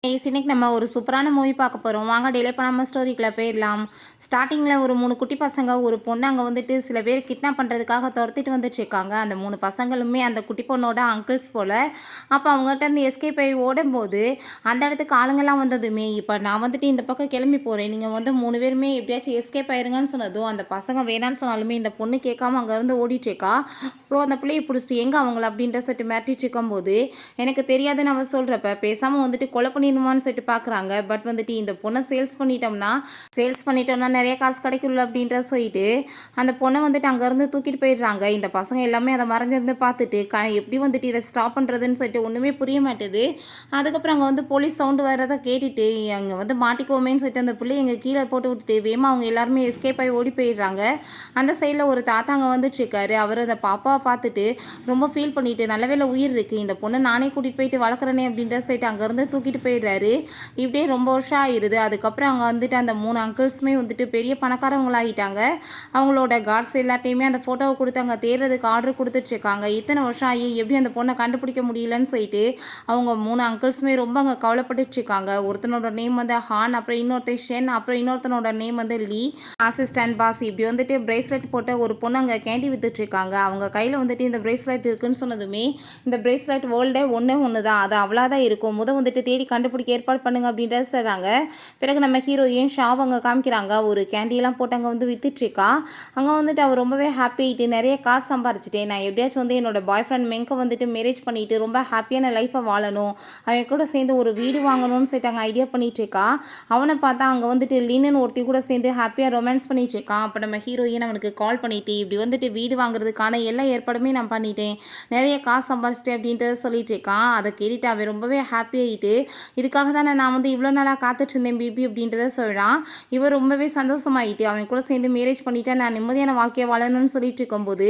இன்னைக்கு நம்ம ஒரு சூப்பரான மூவி பார்க்க போகிறோம். வாங்க டிலே பண்ணாமல் ஸ்டோரிக்குள்ள போயிடலாம். ஸ்டார்டிங்கில் ஒரு 3 குட்டி பசங்க ஒரு பொண்ணு அங்கே வந்துட்டு சில பேர் கிட்னாப் பண்ணுறதுக்காக துரத்திட்டு வந்துட்டுருக்காங்க. அந்த 3 பசங்களுமே அந்த குட்டி பொண்ணோட அங்கிள்ஸ் போல். அப்போ அவங்ககிட்ட இருந்து எஸ்கேப் ஆகி ஓடும்போது அந்த இடத்துக்கு ஆளுங்கெல்லாம் வந்ததுமே, இப்போ நான் வந்துட்டு இந்த பக்கம் கிளம்பி போகிறேன், நீங்கள் வந்து 3 பேருமே எப்படியாச்சும் எஸ்கேப் ஆயிருங்கன்னு சொன்னதும் அந்த பசங்க வேணான்னு சொன்னாலுமே இந்த பொண்ணு கேட்காம அங்கேருந்து ஓடிட்டுருக்கா. ஸோ அந்த பிள்ளையை பிடிச்சிட்டு எங்கே அவங்கள அப்படின்ற சொல்லிட்டு மிரட்டிட்டு இருக்கும்போது எனக்கு தெரியாதுன்னு அவன் சொல்கிறப்ப பேசாமல் வந்துட்டு கொலை பண்ணிடணுமான்னு சொல்லிட்டு பார்க்குறாங்க. பட் வந்துட்டு இந்த பொண்ணை சேல்ஸ் பண்ணிட்டோம்னா நிறைய காசு கிடைக்கும்ல அப்படின்ற சொல்லிட்டு அந்த பொண்ணை வந்துட்டு அங்கேருந்து தூக்கிட்டு போயிடுறாங்க. இந்த பசங்க எல்லாமே அதை மறைஞ்சிருந்து பார்த்துட்டு எப்படி வந்துட்டு இதை ஸ்டாப் பண்ணுறதுன்னு சொல்லிட்டு ஒன்றுமே புரிய மாட்டேது. அதுக்கப்புறம் அங்கே வந்து போலீஸ் சவுண்டு வரதை கேட்டுட்டு அங்கே வந்து மாட்டிக்கோமேன்னு சொல்லிட்டு அந்த பிள்ளை எங்கள் கீழே போட்டு விட்டுட்டு வேமா அவங்க எல்லாருமே எஸ்கேப் ஆகி ஓடி போயிடுறாங்க. அந்த சைடில் ஒரு தாத்தா அங்கே வந்துட்டுருக்காரு. அவர் அந்த பாப்பாவை பார்த்துட்டு ரொம்ப ஃபீல் பண்ணிட்டு நல்ல வேளை உயிர் இருக்குது, இந்த பொண்ணை நானே கூட்டிகிட்டு போயிட்டு வளர்க்குறேனே அப்படின்ற சைட்டு அங்கேருந்து தூக்கிட்டு போயிடுறாரு. இப்படியே ரொம்ப வருஷம் ஆயிடுது. அதுக்கப்புறம் அங்கே வந்துட்டு அந்த 3 அங்கிள்ஸுமே வந்துட்டு பெரிய பணக்காரவங்களாகிட்டாங்க. அவங்களோட கார்ட்ஸ் எல்லாத்தையுமே அந்த ஃபோட்டோவை கொடுத்து அங்கே தேடுறதுக்கு ஆர்டர் கொடுத்துட்ருக்காங்க. இத்தனை வருஷம் ஆகி எப்படி அந்த பொண்ணை கண்டுபிடிக்க முடியலன்னு சொல்லிட்டு அவங்க 3 அங்கிள்ஸுமே ரொம்ப அங்கே கவலைப்பட்டுட்ருக்காங்க. ஒருத்தனோட நேம் வந்து ஹான், அப்புறம் இன்னொருத்தன் ஷென், அப்புறம் இன்னொருத்தனோட நேம் வந்து லீ. அசிஸ்டன்ட் பாஸ் இப்படி வந்துட்டு பிரேஸ்லெட் போட்ட ஒரு பொண்ணு அங்கே கேண்டி வித்துட்ருக்காங்க. அவங்க கையில் வந்துட்டு இந்த பிரேஸ்லெட் இருக்குன்னு சொன்னதுமே இந்த பிரேஸ்லெட் வேர்ல்டே ஒன்று தான், அது அவ்வளோதான் இருக்கும், வந்துட்டு தேடி கண்டுபிடிக்க ஏற்பாடு பண்ணுங்க அப்படின்றத சொல்கிறாங்க. பிறகு நம்ம ஹீரோயின் ஷாவ் அங்கே காமிக்கிறாங்க. ஒரு கேண்டியெல்லாம் போட்டு அங்கே வந்து வித்துட்ருக்கா. அங்கே வந்துட்டு அவர் ரொம்பவே ஹாப்பி ஆகிட்டு நிறைய காசு சம்பாரிச்சிட்டேன், நான் எப்படியாச்சும் வந்து என்னோட பாய் ஃப்ரெண்ட் மெங்கை வந்துட்டு மேரேஜ் பண்ணிவிட்டு ரொம்ப ஹாப்பியான லைஃப்பை வாழணும், அவன் கூட சேர்ந்து ஒரு வீடு வாங்கணும்னு சொல்லிட்டு அங்கே ஐடியா பண்ணிகிட்ருக்கா. அவனை பார்த்தா அங்கே வந்துட்டு லின்னு ஒருத்தி கூட சேர்ந்து ஹாப்பியாக ரொமான்ஸ் பண்ணிகிட்ருக்கான். அப்போ நம்ம ஹீரோயின் அவனுக்கு கால் பண்ணிவிட்டு இப்படி வந்துட்டு வீடு வாங்குறதுக்கான எல்லா ஏற்பாடுமே நான் பண்ணிட்டேன், நிறைய காசு சம்பாரிச்சிட்டேன் அப்படின்ட்டு சொல்லிட்டு இருக்கான். அதை கேட்டுட்டு அவன் ரொம்பவே ஹாப்பி ஆகிட்டு இதுக்காக தானே நான் வந்து இவ்வளோ நாளாக காத்துட்டு இருந்தேன் பேபி அப்படின்றத சொல்கிறான். இவர் ரொம்பவே சந்தோஷமாயிட்டு அவன் கூட சேர்ந்து மேரேஜ் பண்ணிவிட்டு நான் நிம்மதியான வாழ்க்கையை வாழணும்னு சொல்லிட்டு இருக்கும்போது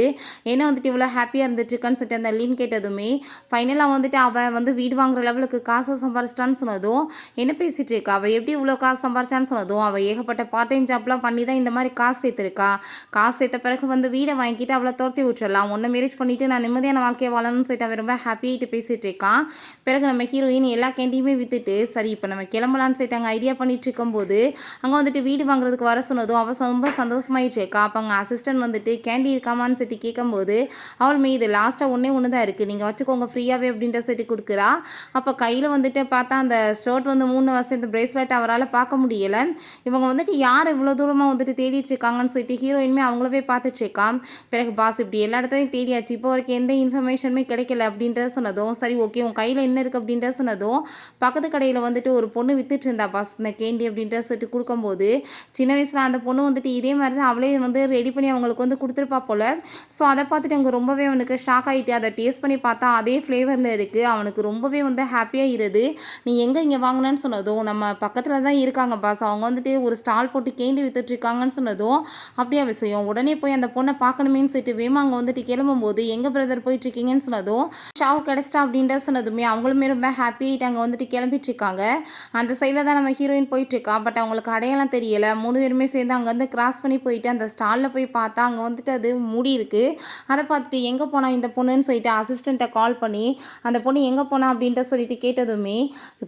என்ன வந்துட்டு இவ்வளோ ஹாப்பியாக இருந்துட்டுருக்கான்னு சொல்லிட்டு அந்த லீன் கேட்டதுமே ஃபைனலாக வந்துட்டு அவன் வந்து வீடு வாங்குற லெவலுக்கு காசை சம்பாரிச்சிட்டான்னு சொன்னதும் என்ன பேசிகிட்டு இருக்கா, அவள் எப்படி இவ்வளோ காசு சம்பாரிச்சான்னு சொன்னதும் அவள் ஏகப்பட்ட பார்ட் டைம் ஜாப்லாம் பண்ணி தான் இந்த மாதிரி காசு சேர்த்துருக்கா, காசு சேர்த்த பிறகு வந்து வீடை வாங்கிட்டு அவளை துரத்தி விட்டுறலாம், ஒன்றை மேரேஜ் பண்ணிவிட்டு நான் நிம்மதியான வாழ்க்கையை வாழணும்னு சொல்லிட்டு அவன் ரொம்ப ஹாப்பியாகிட்டு பேசிகிட்டு இருக்கான். பிறகு நம்ம ஹீரோயின் எல்லா கேண்டியுமே விற்றுட்டு சரி இப்போ நம்ம கிளம்பலான்னு சொல்லிட்டு அங்கே ஐடியா பண்ணிட்டு இருக்கும்போது அங்கே வந்துட்டு வீடு வாங்குறதுக்கு வர சொன்னதும் அவள் ரொம்ப சந்தோஷமாயிட்டு இருக்கா. அப்போ அங்கே அசிஸ்டன்ட் வந்துட்டு கேண்டி இருக்காமான்னு சொல்லிட்டு கேட்கும்போது அவளுமே இது லாஸ்ட்டாக ஒன்று தான் இருக்குது, நீங்கள் வச்சுக்கோங்க ஃப்ரீயாகவே அப்படின்ற சொல்லிட்டு கொடுக்குறா. அப்போ கையில் வந்துட்டு பார்த்தா அந்த ஷர்ட் வந்து 3 வருஷம் இந்த பிரேஸ்லெட் அவரால் பார்க்க முடியலை. இவங்க வந்துட்டு யார் இவ்வளோ தூரமாக வந்துட்டு தேடிட்டு இருக்காங்கன்னு சொல்லிட்டு ஹீரோயினுமே அவங்களவே பார்த்துட்ருக்கா. பிறகு பாஸ் இப்படி எல்லா இடத்துலையும் தேடியாச்சு, இப்போ வரைக்கும் எந்த இன்ஃபர்மேஷனுமே கிடைக்கல அப்படின்றத சொன்னதும் சரி ஓகே உன் கையில் என்ன இருக்குது அப்படின்றத சொன்னதும் பக்கத்து கடையில் வந்துட்டு ஒரு பொண்ணு வித்துட்டு இருந்தா பாஸ் இந்த கேண்டி அப்படின்ற சொல்லிட்டு கொடுக்கும்போது சின்ன வயசில் அந்த பொண்ணு வந்துட்டு இதே மாதிரி தான் அவளே வந்து ரெடி பண்ணி அவங்களுக்கு வந்து கொடுத்துருப்பா போல். ஸோ அதை பார்த்துட்டு அவங்க ரொம்பவே அவனுக்கு ஷாக் ஆகிட்டு அதை டேஸ்ட் பண்ணி பார்த்தா அதே ஃப்ளேவரில் இருக்குது. அவனுக்கு ரொம்பவே வந்து ஹாப்பியாக இருது. நீ எங்கே இங்கே வாங்கினேன்னு சொன்னதும் நம்ம பக்கத்தில் தான் இருக்காங்க பாஸ், அவங்க வந்துட்டு ஒரு ஸ்டால் போட்டு கேண்டி வித்துட்ருக்காங்கன்னு சொன்னதும் அப்படியே விஷயம் உடனே போய் அந்த பொண்ணை பார்க்கணுமேன்னு சொல்லிட்டு வேமா அங்கே வந்துட்டு கிளம்பும்போது எங்கள் பிரதர் போயிட்டுருக்கீங்கன்னு சொன்னதும் ஷாவ் கிடச்சிட்டா அப்படின்ற சொன்னதுமே அவங்களுமே ரொம்ப ஹாப்பி ஆகிட்டு அங்கே வந்துட்டு கிளம்பிட்டு இருக்காங்க. அந்த சைடில் தான் நம்ம ஹீரோயின் போயிட்டுருக்கா. பட் அவங்களுக்கு அடையாளம் தெரியலை. 3 பேருமே சேர்ந்து அங்கேருந்து கிராஸ் பண்ணி போயிட்டு அந்த ஸ்டாலில் போய் பார்த்தா அங்கே வந்துட்டு அது மூடி இருக்குது. அதை பார்த்துட்டு எங்கே போனால் இந்த பொண்ணுன்னு சொல்லிட்டு அசிஸ்டண்ட்டை கால் பண்ணி அந்த பொண்ணு எங்கே போனா அப்படின்ட்டு சொல்லிட்டு கேட்டதுமே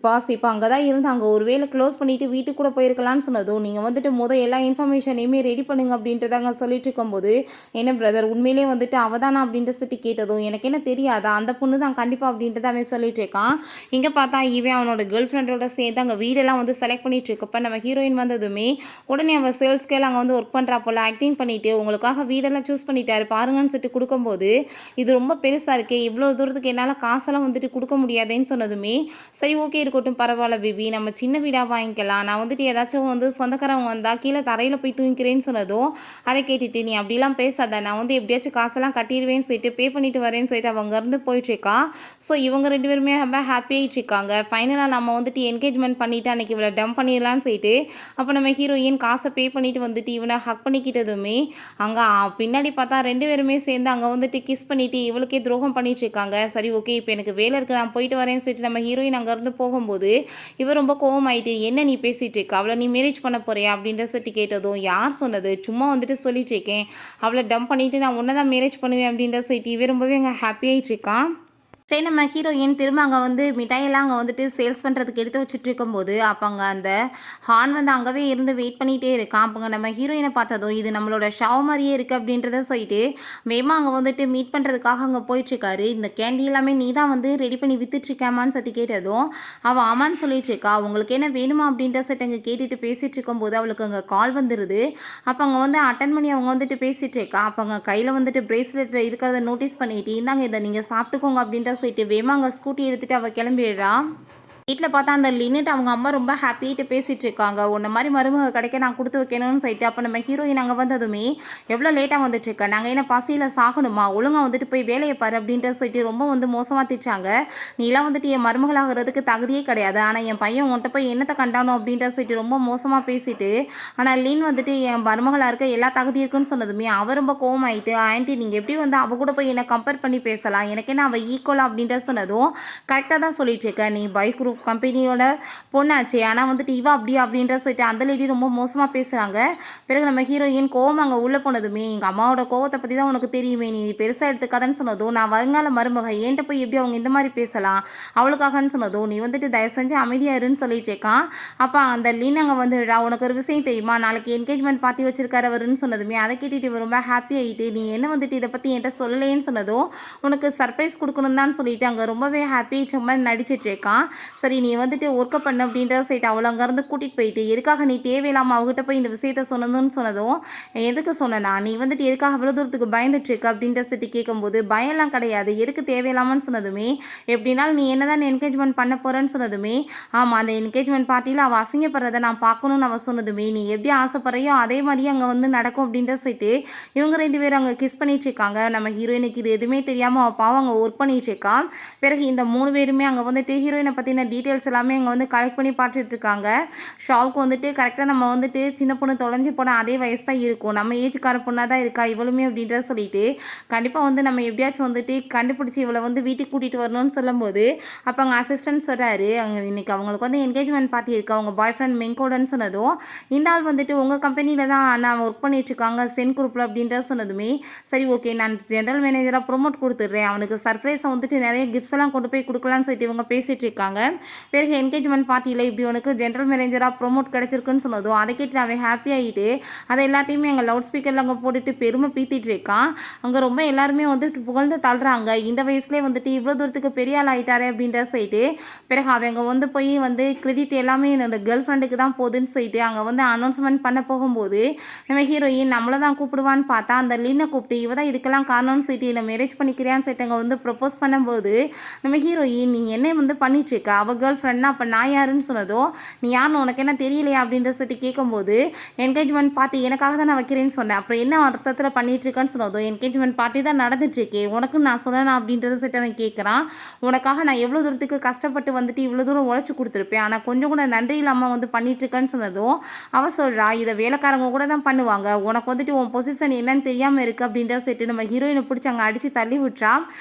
பாஸ் இப்போ அங்கே தான் இருந்து அங்கே ஒரு வேளை க்ளோஸ் பண்ணிவிட்டு வீட்டுக்கு கூட போயிருக்கலான்னு சொன்னதும் நீங்கள் வந்துட்டு எல்லா இன்ஃபர்மேஷனையுமே ரெடி பண்ணுங்க அப்படின்றதாங்க சொல்லிட்டு இருக்கும்போது என்ன பிரதர் உண்மையிலே வந்துட்டு அவதானா அப்படின்ட்டு சொல்லிட்டு கேட்டதும் எனக்கு என்ன தெரியாதா, அந்த பொண்ணு தான் கண்டிப்பாக அப்படின்றத அவன் சொல்லிட்டு இருக்கான். இங்கே பார்த்தா இவன் அவனோட கேர்ள் ஃப்ரெண்டோட சேர்ந்து அங்கே வீடெல்லாம் வந்து செலக்ட் பண்ணிட்டு இருக்கப்ப நம்ம ஹீரோயின் வந்ததுமே உடனே அவள் சேல்ஸ்கேல் அங்கே வந்து ஒர்க் பண்ணுறா போல் ஆக்டிங் பண்ணிவிட்டு உங்களுக்காக வீடெல்லாம் சூஸ் பண்ணிட்டாரு பாருங்கன்னு சொல்லிட்டு கொடுக்கும்போது இது ரொம்ப பெருசாக இருக்கே, இவ்வளோ தூரத்துக்கு என்னால் காசெல்லாம் வந்துட்டு கொடுக்க முடியாதுன்னு சொன்னதுமே சரி ஓகே இருக்கட்டும் பரவாயில்ல பேபி நம்ம சின்ன வீடாக வாங்கிக்கலாம், நான் வந்துட்டு ஏதாச்சும் வந்து சொந்தக்காரவங்க வந்தால் கீழே தரையில் போய் தூங்கிக்கிறேன்னு சொன்னதும் அதை கேட்டுட்டு நீ அப்படிலாம் பேசாத, நான் வந்து எப்படியாச்சும் காசெல்லாம் கட்டிடுவேன்னு சொல்லிட்டு பே பண்ணிட்டு வரேன்னு சொல்லிட்டு அவங்க இருந்து போயிட்டுருக்கா. ஸோ இவங்க 2 பேருமே ரொம்ப ஹாப்பி ஆகிட்டு இருக்காங்க. ஃபைனலாக நம்ம வந்துட்டு என்கேஜ்மெண்ட் பண்ணிவிட்டு அன்றைக்கி இவளை டம்ப் பண்ணிடலான்னு சொல்லிட்டு அப்போ நம்ம ஹீரோயின் காசை பே பண்ணிவிட்டு வந்துட்டு இவனை ஹக் பண்ணிக்கிட்டதுமே அங்கே பின்னாடி பார்த்தா 2 பேருமே சேர்ந்து அங்கே வந்துட்டு கிஸ் பண்ணிவிட்டு இவளுக்கே துரோகம் பண்ணிட்டு இருக்காங்க. சரி ஓகே இப்போ எனக்கு வேலை இருக்குது நான் போயிட்டு வரேன்னு சொல்லிட்டு நம்ம ஹீரோயின் அங்கேருந்து போகும்போது இவர் ரொம்ப கோவமாயிட்டு என்ன நீ பேசிகிட்டு இருக்க, அவளை நீ மேரேஜ் பண்ண போறியா அப்படின்ற சொல்லிட்டு கேட்டதும் யார் சொன்னது சும்மா வந்துட்டு சொல்லிட்டு இருக்கேன், அவளை டம்ப் பண்ணிவிட்டு நான் உன்னை தான் மேரேஜ் பண்ணுவேன் அப்படின்ற சொல்லிட்டு இவன் ரொம்பவே அங்கே ஹாப்பி ஆகிட்டு இருக்கான். சரி நம்ம ஹீரோயின் திரும்ப அங்கே வந்து மிட்டாயெல்லாம் அங்கே வந்துட்டு சேல்ஸ் பண்ணுறதுக்கு எடுத்து வச்சுட்டு இருக்கும்போது அப்போ அங்கே அந்த ஹார்ன் வந்து அங்கவே இருந்து வெயிட் பண்ணிகிட்டே இருக்கான். அப்போங்க நம்ம ஹீரோயினை பார்த்ததும் இது நம்மளோட ஷவ் மாதிரியே இருக்குது அப்படின்றத சொல்லிட்டு வேகமாக அங்கே வந்துட்டு மீட் பண்ணுறதுக்காக அங்கே போயிட்டுருக்காரு. இந்த கேண்டி எல்லாமே நீ தான் வந்து ரெடி பண்ணி வித்துட்ருக்கேமான்னு சொல்லிட்டு கேட்டதும் அவள் ஆமான்னு சொல்லிட்டு இருக்கா. உங்களுக்கு என்ன வேணுமா அப்படின்ற சொல்லிட்டு அங்கே கேட்டுட்டு பேசிகிட்டு இருக்கும்போது அவளுக்கு அங்கே கால் வந்துடுது. அப்போ அங்கே வந்து அட்டன் பண்ணி அவங்க வந்துட்டு பேசிகிட்டு இருக்கா. அப்போ அங்கே கையில் வந்துட்டு பிரேஸ்லெட் இருக்கிறத நோட்டீஸ் பண்ணிட்டு இந்தாங்க இதை நீங்கள் சாப்பிட்டுக்கோங்க அப்படின்ற சொல்லிட்டு வேகமாக அங்கே ஸ்கூட்டி எடுத்துகிட்டு அவள் கிளம்பிடுறா. வீட்டில் பார்த்தா அந்த லினட் அவங்க அம்மா ரொம்ப ஹாப்பிட்டு பேசிகிட்டு இருக்காங்க. உன்ன மாதிரி மருமக கிடைக்க நான் கொடுத்து வைக்கணும்னு சொல்லிட்டு அப்போ நம்ம ஹீரோயின் அங்கே வந்ததுமே எவ்வளோ லேட்டாக வந்துட்டுருக்கேன், நாங்கள் என்ன பசியில் சாகணுமா, ஒழுங்காக வந்துட்டு போய் வேலையை பாரு அப்படின்ட்டு சொல்லிட்டு ரொம்ப வந்து மோசமாக திட்டாங்க. நீலாம் வந்துட்டு என் மருமகளாகிறதுக்கு தகுதியே கிடையாது, ஆனால் என் பையன் உன்ட்ட போய் என்னத்தை கண்டானோ அப்படின்ட்டு சொல்லிட்டு ரொம்ப மோசமாக பேசிட்டு ஆனால் லின் வந்துட்டு என் மருமகளாக இருக்க எல்லா தகுதி இருக்குன்னு சொன்னதுமே அவர் ரொம்ப கோவமாயிட்டு ஆண்டி நீங்கள் எப்படி வந்து அவ கூட போய் என்னை கம்பேர் பண்ணி பேசலாம், எனக்கு என்ன அவள் ஈக்குவலாக அப்படின்ட்டு சொன்னதும் கரெக்டாக தான் சொல்லிட்டு இருக்கேன், நீ பைக் குரூப் கம்பெனியோட பொண்ணாச்சு, ஆனால் வந்துட்டு இவா அப்படியா அப்படின்ற சொல்லிட்டு அந்த லேடி ரொம்ப மோசமாக பேசுகிறாங்க. பிறகு நம்ம ஹீரோயின் கோவம் அங்கே உள்ளே போனதுமே எங்கள் அம்மாவோட கோவத்தை பற்றி தான் உனக்கு தெரியுமே, நீ பெருசாக எடுத்துக்காதன்னு சொன்னதும் நான் வருங்கால மருமக ஏன்ட்ட போய் எப்படி அவங்க இந்த மாதிரி பேசலாம் அவளுக்காகன்னு சொன்னதும் நீ வந்துட்டு தயவு செஞ்சு அமைதியாக இருன்னு சொல்லிட்டு இருக்கான். அப்போ அந்த லீன் அங்கே வந்துடுறா, உனக்கு ஒரு விஷயம் தெரியுமா, நாளைக்கு என்கேஜ்மெண்ட் பார்ட்டி வச்சிருக்காரு அவருன்னு சொன்னதுமே அதை கேட்டுட்டு இவ ரொம்ப ஹாப்பி ஆகிட்டு நீ என்ன வந்துட்டு இதை பற்றி என்கிட்ட சொல்லலேன்னு சொன்னதும் உனக்கு சர்ப்ரைஸ் கொடுக்கணும் தான் சொல்லிட்டு அங்கே ரொம்பவே ஹாப்பி மாதிரி நடிச்சிட்டு இருக்கான். சரி நீ வந்துட்டு ஒர்க்கை பண்ண அப்படின்ற சைட்டு அவளை அங்கேருந்து கூட்டிகிட்டு போயிட்டு எதுக்காக நீ தேவையில்லாமல் அவகிட்ட போய் இந்த விஷயத்த சொன்னதுன்னு சொன்னதும் எதுக்கு சொன்னனா நீ வந்துட்டு எதுக்காக அவ்வளோ தூரத்துக்கு பயந்துட்டுருக்க அப்படின்ற சைட்டு கேட்கும்போது பயம்லாம் கிடையாது, எதுக்கு தேவையில்லாமன்னு சொன்னதுமே எப்படின்னாலும் நீ என்ன தான் என்கேஜ்மெண்ட் பண்ண போகிறேன்னு சொன்னதுமே ஆமாம் அந்த என்கேஜ்மெண்ட் பார்ட்டியில் அவள் அசிங்கப்படுறதை நான் பார்க்கணுன்னு அவள் சொன்னதுமே நீ எப்படி ஆசைப்படுறையோ அதே மாதிரியே அங்கே வந்து நடக்கும் அப்படின்ற சைட்டு இவங்க ரெண்டு பேரும் அங்கே கிஸ் பண்ணிட்டு இருக்காங்க. நம்ம ஹீரோயினுக்கு இது எதுவுமே தெரியாமல் அவள் பாவம் அங்கே ஒர்க் பண்ணிட்டு இருக்கான். பிறகு இந்த 3 பேருமே அங்கே வந்துட்டு ஹீரோயினை பற்றின டீட்டெயில்ஸ் எல்லாமே அங்கே வந்து கலெக்ட் பண்ணி பார்த்துட்டு இருக்காங்க. ஷாவுக்கு வந்துட்டு கரெக்டாக நம்ம வந்துட்டு சின்ன பொண்ணு தொலைஞ்சி போனால் அதே வயசு தான் இருக்கும், நம்ம ஏஜுக்கார பொண்ணாக தான் இருக்கா இவளுமே அப்படின்ற சொல்லிட்டு கண்டிப்பாக வந்து நம்ம எப்படியாச்சும் வந்துட்டு கண்டுபிடிச்சி இவளை வந்து வீட்டுக்கு கூட்டிகிட்டு வரணும்னு சொல்லும்போது அப்போ அங்கே அசிஸ்டன்ட் சொல்கிறாரு அங்கே இன்றைக்கி அவங்களுக்கு வந்து என்கேஜ்மெண்ட் பார்ட்டி இருக்குது அவங்க பாய் ஃப்ரெண்ட் மெங்கோடன்னு சொன்னதும் இந்த ஆள் வந்துட்டு உங்கள் கம்பெனியில் தான் நான் ஒர்க் பண்ணிகிட்ருக்காங்க சென் குரூப்பில் அப்படின்ற சொன்னதுமே சரி ஓகே நான் ஜென்ரல் மேனேஜராக ப்ரொமோட் கொடுத்துட்றேன், அவனுக்கு சர்ப்ரைஸை வந்துட்டு நிறைய கிஃப்ட்ஸ் எல்லாம் கொண்டு போய் கொடுக்கலான்னு சொல்லிட்டு இவங்க பேசிகிட்டு இருக்காங்க. பிறகு என்கேஜ்மெண்ட் பார்ட்டியில் இப்படி உனக்கு ஜென்ரல் மேனேஜராக ப்ரொமோட் கிடச்சிருக்குன்னு சொன்னதும் அதை கேட்டு அவன் ஹாப்பி ஆகிட்டு அதை எல்லாத்தையுமே எங்கள் லவுட் ஸ்பீக்கரில் அங்கே போட்டுட்டு பெருமை பீத்திட்டு இருக்கான். அங்கே ரொம்ப எல்லாருமே வந்துட்டு புகழ்ந்து தள்ளுறாங்க, இந்த வயசுலேயே வந்துட்டு இவ்வளோ தூரத்துக்கு பெரிய ஆள் ஆகிட்டாரே அப்படின்ற சொல்லிட்டு. பிறகு அவங்க வந்து போய் வந்து கிரெடிட் எல்லாமே என்னோட கேர்ள் ஃப்ரெண்டுக்கு தான் போகுதுன்னு சொல்லிட்டு அங்கே வந்து அனௌன்ஸ்மெண்ட் பண்ண போகும்போது நம்ம ஹீரோயின் நம்மளை தான் கூப்பிடுவான்னு பார்த்தா அந்த லீனை கூப்பிட்டு இவ தான் இதுக்கெல்லாம் காரணம்னு சொல்லிட்டு என்னை மேரேஜ் பண்ணிக்கிறியான்னு சொல்லிட்டு அங்கே வந்து ப்ரப்போஸ் பண்ணும்போது நம்ம ஹீரோயின் நீ என்ன வந்து பண்ணிட்டுருக்க அவள் கேர்ள் ஃப்ரெண்ட்னா அப்போ நான் யாருன்னு சொன்னதும் நீ யாருன்னு உனக்கு என்ன தெரியலையா அப்படின்ற சொல்லிட்டு கேட்கும்போது என்கேஜ்மெண்ட் பார்ட்டி எனக்காக தான் நான் வைக்கிறேன்னு சொன்னேன், அப்புறம் என்ன அர்த்தத்தில் பண்ணிகிட்ருக்கேன்னு சொன்னதும் என்கேஜ்மெண்ட் பார்ட்டி தான் நடந்துட்டுருக்கே உனக்கு நான் சொன்னேன் அப்படின்றத சொல்லிட்டு அவன் கேட்குறான். உனக்காக நான் எவ்வளோ தூரத்துக்கு கஷ்டப்பட்டு வந்துட்டு இவ்வளோ தூரம் உழைச்சி கொடுத்துருப்பேன், ஆனால் கொஞ்சம் கூட நன்றி இல்லாமல் வந்து பண்ணிகிட்ருக்கேன்னு சொன்னதும் அவள் சொல்கிறா இதை வேலைக்காரங்க கூட தான் பண்ணுவாங்க, உனக்கு வந்துட்டு உன் பொசிஷன் என்னன்னு தெரியாமல் இருக்குது அப்படின்ற சொல்லிட்டு நம்ம ஹீரோயினை பிடிச்சி அங்கே அடித்து தள்ளி விட்டுறா.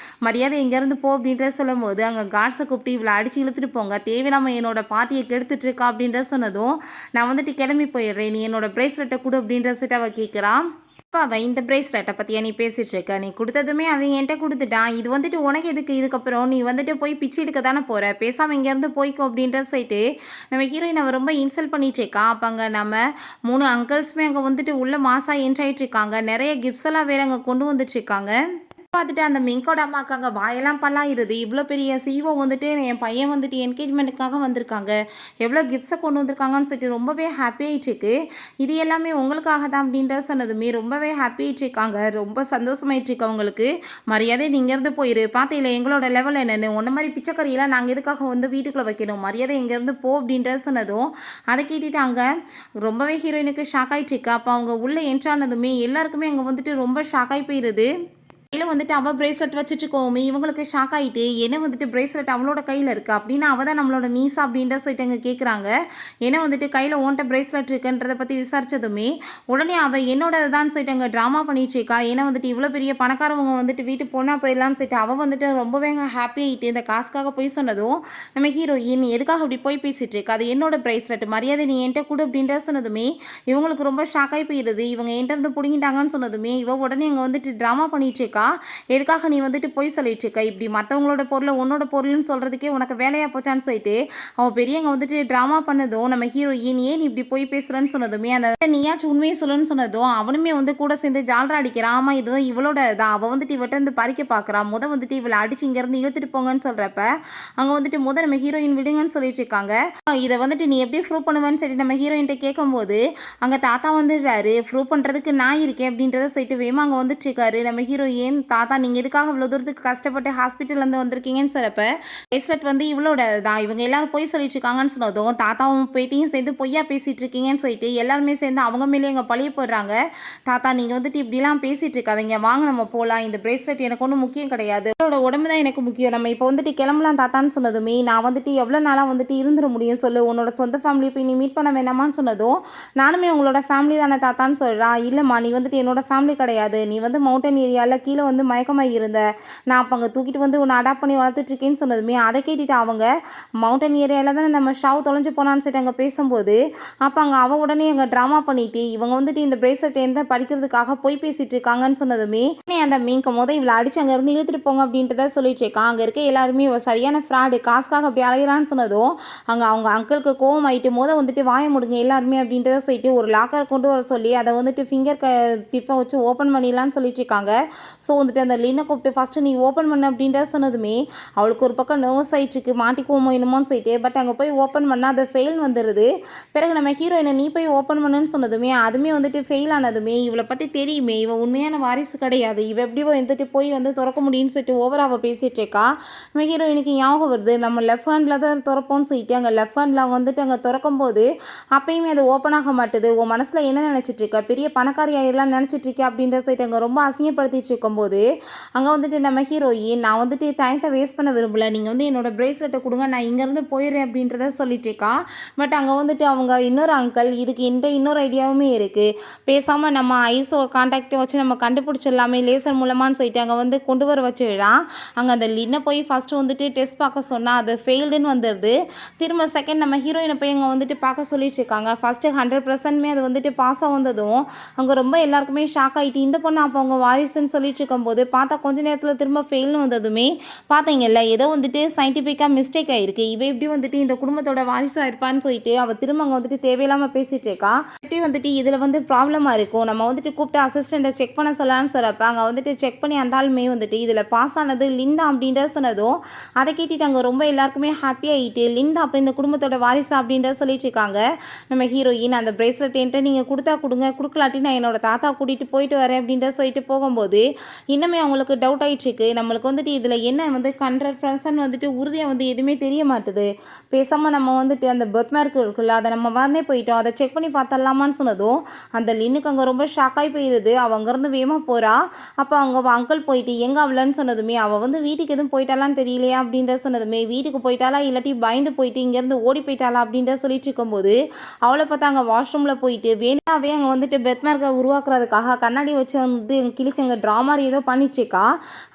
மரியாதை இங்கேருந்து போ அப்படின்ற சொல்லும்போது அங்கே காட்ஸை கூப்பிட்டு இவ்வளோ அடித்து இழுத்துட்டு போங்க, தேவையில்லாமல் என்னோட பார்ட்டியை கெடுத்துட்டு இருக்கா அப்படின்ற சொன்னதும் நான் வந்துட்டு கிளம்பி போயிடுறேன், நீ என்னோட பிரேஸ்லெட்டை கொடு அப்படின்ற சொல்லிட்டு அவள் கேட்குறான். அப்போ அவன் இந்த பிரேஸ்லெட்டை பற்றியா நீ பேசிகிட்டு இருக்க, நீ கொடுத்ததுமே அவன் என்கிட்ட கொடுத்துட்டான், இது வந்துட்டு உனக்கு எதுக்கு, இதுக்கப்புறம் நீ வந்துட்டு போய் பிச்சு எடுக்க தானே போகிற, பேசாமல் இங்கேருந்து போய்க்கோ அப்படின்ற சொல்லிட்டு நம்ம ஹீரோயின் அவன் ரொம்ப இன்சல்ட் பண்ணிட்டு இருக்கான். அப்போ அங்கே நம்ம 3 அங்கிள்ஸுமே அங்கே வந்துட்டு உள்ள மாசாக என்ட்ராயிட்டு இருக்காங்க, நிறைய கிஃப்ட்ஸ் எல்லாம் வேறு அங்கே கொண்டு வந்துட்டு இருக்காங்க. பார்த்துட்டு அந்த மிங்கோட அம்மாவுக்கு அங்கே வாயெல்லாம் பல்லாயிருது, இவ்வளோ பெரிய சிஓ வந்துட்டு என் பையன் வந்துட்டு என்கேஜ்மெண்ட்டுக்காக வந்திருக்காங்க, எவ்வளோ கிஃப்ட்ஸை கொண்டு வந்திருக்காங்கன்னு சொல்லிட்டு ரொம்பவே ஹாப்பி ஆகிட்டுருக்கு, இது எல்லாமே உங்களுக்காக தான் அப்படின்ற சொன்னதுமே ரொம்பவே ஹாப்பி ஆகிட்டுருக்காங்க, ரொம்ப சந்தோஷமாயிட்டுருக்கு அவங்களுக்கு. மரியாதை நீங்கள் இருந்து போயிரு, பார்த்தீங்களா எங்களோட லெவல் என்னென்னு, உன்ன மாதிரி பிச்சைக்கறியெல்லாம் நாங்கள் எதுக்காக வந்து வீட்டுக்குள்ளே வைக்கணும், மரியாதை இங்கேருந்து போ அப்படின்ற சொன்னதும் அதை கேட்டுட்டு அங்கே ரொம்பவே ஹீரோயினுக்கு ஷாக் ஆகிட்டுருக்கு. அப்போ அவங்க உள்ளே என்ட்ரானதுமே எல்லாருக்குமே அங்கே வந்துட்டு ரொம்ப ஷாக் ஆகி போயிடுது. கையில் வந்துட்டு அவள் பிரேஸ்லெட் வச்சுட்டுருக்கோமே இவங்களுக்கு ஷாக் ஆகிட்டு என்ன வந்துட்டு பிரேஸ்லெட் அவளோட கையில் இருக்குது அப்படின்னா அவள் தான் நம்மளோட நீஸா அப்படின்ற சொல்லிட்டு அங்கே கேட்குறாங்க. ஏன்னா வந்துட்டு கையில் ஓன்ட்ட பிரேஸ்லெட் இருக்குன்றதை பற்றி விசாரித்ததுமே உடனே அவள் என்னோட தான் சொல்லிட்டு அங்கே ட்ராமா பண்ணிட்டுருக்கா. ஏன்னா வந்துட்டு இவ்வளோ பெரிய பணக்காரவங்க வந்துட்டு வீட்டு போனால் போயிடலான்னு சொல்லிட்டு அவள் வந்துட்டு ரொம்பவே ஹாப்பி ஆகிட்டு இந்த காசுக்காக போய் சொன்னதும் நம்ம ஹீரோயின் எதுக்காக அப்படி போய் பேசிகிட்டு இருக்கா, அது என்னோட பிரேஸ்லெட், மரியாதை நீ என்கிட்ட கூட அப்படின்ற சொன்னதுமே இவங்களுக்கு ரொம்ப ஷாக் ஆகி போயிடுது. இவங்க என்கிட்ட இருந்து பிடிங்கிட்டாங்கன்னு சொன்னதுமே இவ உடனே அங்கே வந்துட்டு ட்ராமா பண்ணிட்டு இருக்கா. இருக்கா. எதுக்காக நீ வந்துட்டு பொய் சொல்லிட்டு இருக்க, இப்படி மற்றவங்களோட பொருளை உன்னோட பொருள்னு சொல்கிறதுக்கே உனக்கு வேலையாக போச்சான்னு சொல்லிட்டு அவன் பெரியவங்க வந்துட்டு ட்ராமா பண்ணதும் நம்ம ஹீரோயின் ஏன் நீ இப்படி போய் பேசுகிறேன்னு சொன்னதுமே அந்த நீயாச்சும் உண்மையை சொல்லுன்னு சொன்னதும் அவனுமே வந்து கூட சேர்ந்து ஜால்ரா அடிக்கிறான். ஆமாம் இதுதான் இவளோட தான், அவள் வந்துட்டு இவட்ட இருந்து பறிக்க பார்க்குறான், வந்துட்டு இவளை அடிச்சு இங்கேருந்து இழுத்துட்டு போங்கன்னு சொல்கிறப்ப அங்கே வந்துட்டு நம்ம ஹீரோயின் விடுங்கன்னு சொல்லிட்டு இருக்காங்க. இதை வந்துட்டு நீ எப்படி ப்ரூவ் பண்ணுவேன்னு சொல்லிட்டு நம்ம ஹீரோயின்ட்ட கேட்கும்போது அங்கே தாத்தா வந்துடுறாரு. ப்ரூவ் பண்ணுறதுக்கு நான் இருக்கேன் அப்படின்றத சொல்லிட்டு வேமா அங்கே வந்துட்டு இருக்காரு. நம்ம ஹீரோயின் தாத்தா நீங்கள் எதுக்காக இவ்வளோ தூரத்துக்கு கஷ்டப்பட்டு ஹாஸ்பிட்டல்லேருந்து வந்திருக்கீங்கன்னு சொல்கிறப்ப பிரேஸ்லெட் வந்து இவளோட தான், இவங்க எல்லாரும் பொய் சொல்லிட்டு இருக்காங்கன்னு சொன்னதும் தாத்தாவும் பேத்தியும் சேர்ந்து பொய்யா பேசிட்டு இருக்கீங்கன்னு சொல்லிட்டு எல்லாருமே சேர்ந்து அவங்க மேலே எங்கள் பழிய போடுறாங்க. தாத்தா நீங்கள் வந்துட்டு இப்படிலாம் பேசிட்டு இருக்காதீங்க, வாங்க நம்ம போகலாம், இந்த பிரேஸ்லெட் எனக்கு ஒன்றும் முக்கியம் கிடையாது, அவளோட உடம்பு தான் எனக்கு முக்கியம், நம்ம இப்போ வந்துட்டு கிளம்பலாம் தாத்தான்னு சொன்னதுமே நான் வந்துட்டு எவ்வளோ நாளாக வந்துட்டு இருந்துட முடியும் சொல்லு, உன்னோட சொந்த ஃபேமிலி போய் நீ மீட் பண்ண வேணாமான்னு சொன்னதும் நானுமே உங்களோட ஃபேமிலி தானே தாத்தான்னு சொல்கிறா. இல்லைம்மா நீ வந்துட்டு என்னோட ஃபேமிலி கிடையாது, நீ வந்து மவுண்டன் ஏரியாவில் கீழே வந்து மயக்கமாக இருந்த, நான் அப்போ அங்கே தூக்கிட்டு வந்து உன்னை அடாப்ட் பண்ணி வளர்த்துட்ருக்கேன்னு சொன்னதுமே அதை கேட்டுட்டு அவங்க மவுண்டன் ஏரியாவில் தானே நம்ம ஷாவ் தொலைஞ்சு போனான்னு சொல்லிட்டு அங்கே பேசும்போது அப்போ அங்கே அவள் உடனே அங்கே ட்ராமா பண்ணிட்டு இவங்க வந்துட்டு இந்த பிரேஸ்லெட் எந்த படிக்கிறதுக்காக போய் பேசிட்டு இருக்காங்கன்னு சொன்னதுமே அந்த மீங்கும் போது இவளை அடிச்சு அங்கேருந்து இழுத்துட்டு போங்க அப்படின்றத சொல்லிட்டு இருக்கான். அங்கே இருக்க எல்லாருமே சரியான ஃப்ராடு, காசுக்காக அப்படி அலையிறான்னு சொன்னதும் அங்கே அவங்க அங்கிளுக்கு கோவம் ஆகிட்டு வந்துட்டு வாய முடுங்க எல்லாருமே அப்படின்றத சொல்லிட்டு ஒரு லாக்கர் கொண்டு வர சொல்லி அதை வந்துட்டு ஃபிங்கர் டிப்பை வச்சு ஓப்பன் பண்ணிடலான்னு சொல்லிட்டு இருக்காங்க. ஸோ வந்துட்டு அந்த லின்னை கூப்பிட்டு ஃபஸ்ட்டு நீ ஓப்பன் பண்ண அப்படின்றத சொன்னதுமே அவளுக்கு ஒரு பக்கம் நர்வஸ் ஆகிட்டுருக்கு, மாட்டிக்குவோமோ என்னமோன்னு சொல்லிட்டு பட் அங்கே போய் ஓப்பன் பண்ணால் அது ஃபெயில் வந்துடுது. பிறகு நம்ம ஹீரோயினை நீ போய் ஓப்பன் பண்ணுன்னு சொன்னதுமே அதுவுமே வந்துட்டு ஃபெயில் ஆனதுமே இவளை பற்றி தெரியுமே இவன் உண்மையான வாரிசு கிடையாது, இவ எப்படி வந்துட்டு போய் வந்து திறக்க முடியும்னு சொல்லிட்டு ஓவராக பேசிகிட்டு இருக்கா. நம்ம ஹீரோயினுக்கு ஞாபகம் வருது நம்ம லெஃப்ட் ஹேண்டில் தான் திறப்போம்னு சொல்லிட்டு அங்கே லெஃப்ட் ஹேண்டில் அவங்க வந்துட்டு அங்கே திறக்கும் போது அப்பயுமே அது ஓப்பன் ஆக மாட்டுது. உன் மனசில் என்ன நினச்சிட்டு இருக்க, பெரிய பணக்காரி ஆயிரலாம் நினச்சிட்டு இருக்கா அப்படின்ற சைட்டு அங்கே ரொம்ப அசிங்கப்படுத்திட்டு இருக்கும்போது அங்கே வந்துட்டு நம்ம ஹீரோயின் நான் வந்துட்டு டைத்தை வேஸ்ட் பண்ண விரும்பல, நீங்கள் வந்து என்னோட பிரேஸ்லெட்டை கொடுங்க நான் இங்கேருந்து போயிடுறேன் அப்படின்றத சொல்லிட்டு இருக்கா. பட் அங்கே வந்துட்டு அவங்க இன்னொரு அங்கிள் இதுக்கு இன்னொரு ஐடியாவுமே இருக்குது, பேசாமல் நம்ம ஐஸோ கான்டாக்டை வச்சு நம்ம கண்டுபிடிச்சிடலாமே லேசர் மூலமானு சொல்லிட்டு அங்கே வந்து கொண்டு வர வச்சுடலாம். அங்கே அந்த லின்னை போய் ஃபஸ்ட்டு வந்துட்டு டெஸ்ட் பார்க்க சொன்னால் அது ஃபெயில்டுன்னு வந்துடுது. திரும்ப செகண்ட் நம்ம ஹீரோயினை போய் அங்கே வந்துட்டு பார்க்க சொல்லிட்டு இருக்காங்க. ஃபஸ்ட்டு 100% அது வந்துட்டு பாஸாக வந்ததும் அங்கே ரொம்ப எல்லாருக்குமே ஷாக் ஆகிட்டு இந்த பொண்ணு அப்போ அவங்க வாரிசுன்னு சொல்லிட்டு இருக்கும்போது பார்த்தா கொஞ்ச நேரத்தில் திரும்ப ஃபெயில்னு வந்ததுமே பார்த்தீங்கல்ல ஏதோ வந்துட்டு சயின்டிஃபிக்காக மிஸ்டேக் ஆகிருக்கு, இவ எப்படி வந்துட்டு இந்த குடும்பத்தோட வாரிசாக இருப்பான்னு சொல்லிட்டு அவள் திரும்ப அங்கே வந்துட்டு தேவையில்லாமல் பேசிகிட்டு இருக்கா. எப்படி வந்துட்டு இதில் வந்து ப்ராப்ளமாக இருக்கும், நம்ம வந்துட்டு கூப்பிட்டு அசிஸ்டண்ட்டை செக் பண்ண சொல்லலான்னு சொல்கிறப்ப அங்கே வந்துட்டு செக் பண்ணி அந்தாலுமே வந்துட்டு இதில் பாஸ் ஆனது லிண்டா அப்படின்றத சொன்னதும் அதை கேட்டுட்டு அங்கே ரொம்ப எல்லாருக்குமே ஹாப்பி ஆகிட்டு லிண்டா அப்போ இந்த குடும்பத்தோட வாரிசு அப்படின்றத சொல்லிட்டு இருக்காங்க. நம்ம ஹீரோயின் அந்த பிரேஸ்லெட் என்கிட்ட நீங்கள் கொடுங்க, கொடுக்கலாட்டி நான் என்னோட தாத்தா கூட்டிகிட்டு போயிட்டு வரேன் அப்படின்றத சொல்லிட்டு போகும்போது இன்னுமே அவங்களுக்கு டவுட் ஆகிட்டுருக்கு, நம்மளுக்கு வந்துட்டு இதில் என்ன வந்து 100% வந்துட்டு உறுதியாக வந்து எதுவுமே தெரிய மாட்டுது, பேசாமல் நம்ம வந்துட்டு அந்த பர்த் மார்க் இருக்குல்ல அதை நம்ம வந்தே போயிட்டோம் அதை செக் பண்ணி பார்த்தரலாமான்னு சொன்னதும் அந்த லின்னுக்கு அங்கே ரொம்ப ஷாக்காகி போயிடுது. அவள் அங்கேருந்து வேகமாக போகிறா. அப்போ அவங்க அங்கிள் போயிட்டு எங்கே அவளன்னு சொன்னதுமே அவள் வந்து வீட்டுக்கு எதுவும் போயிட்டாலான்னு தெரியலையா அப்படின்றத சொன்னதுமே வீட்டுக்கு போயிட்டாலா இல்லாட்டி பயந்து போயிட்டு இங்கேருந்து ஓடி போயிட்டாலா அப்படின்றத சொல்லிட்டு இருக்கும்போது அவளை பார்த்தா அங்கே வாஷ்ரூமில் போயிட்டு வேணாவே அங்கே வந்துட்டு பெத் மார்க்கை உருவாக்குறதுக்காக கண்ணாடி வச்சு வந்து கிழிச்சங்க ட்ராமா ஏதோ பண்ணிட்டுருக்கா.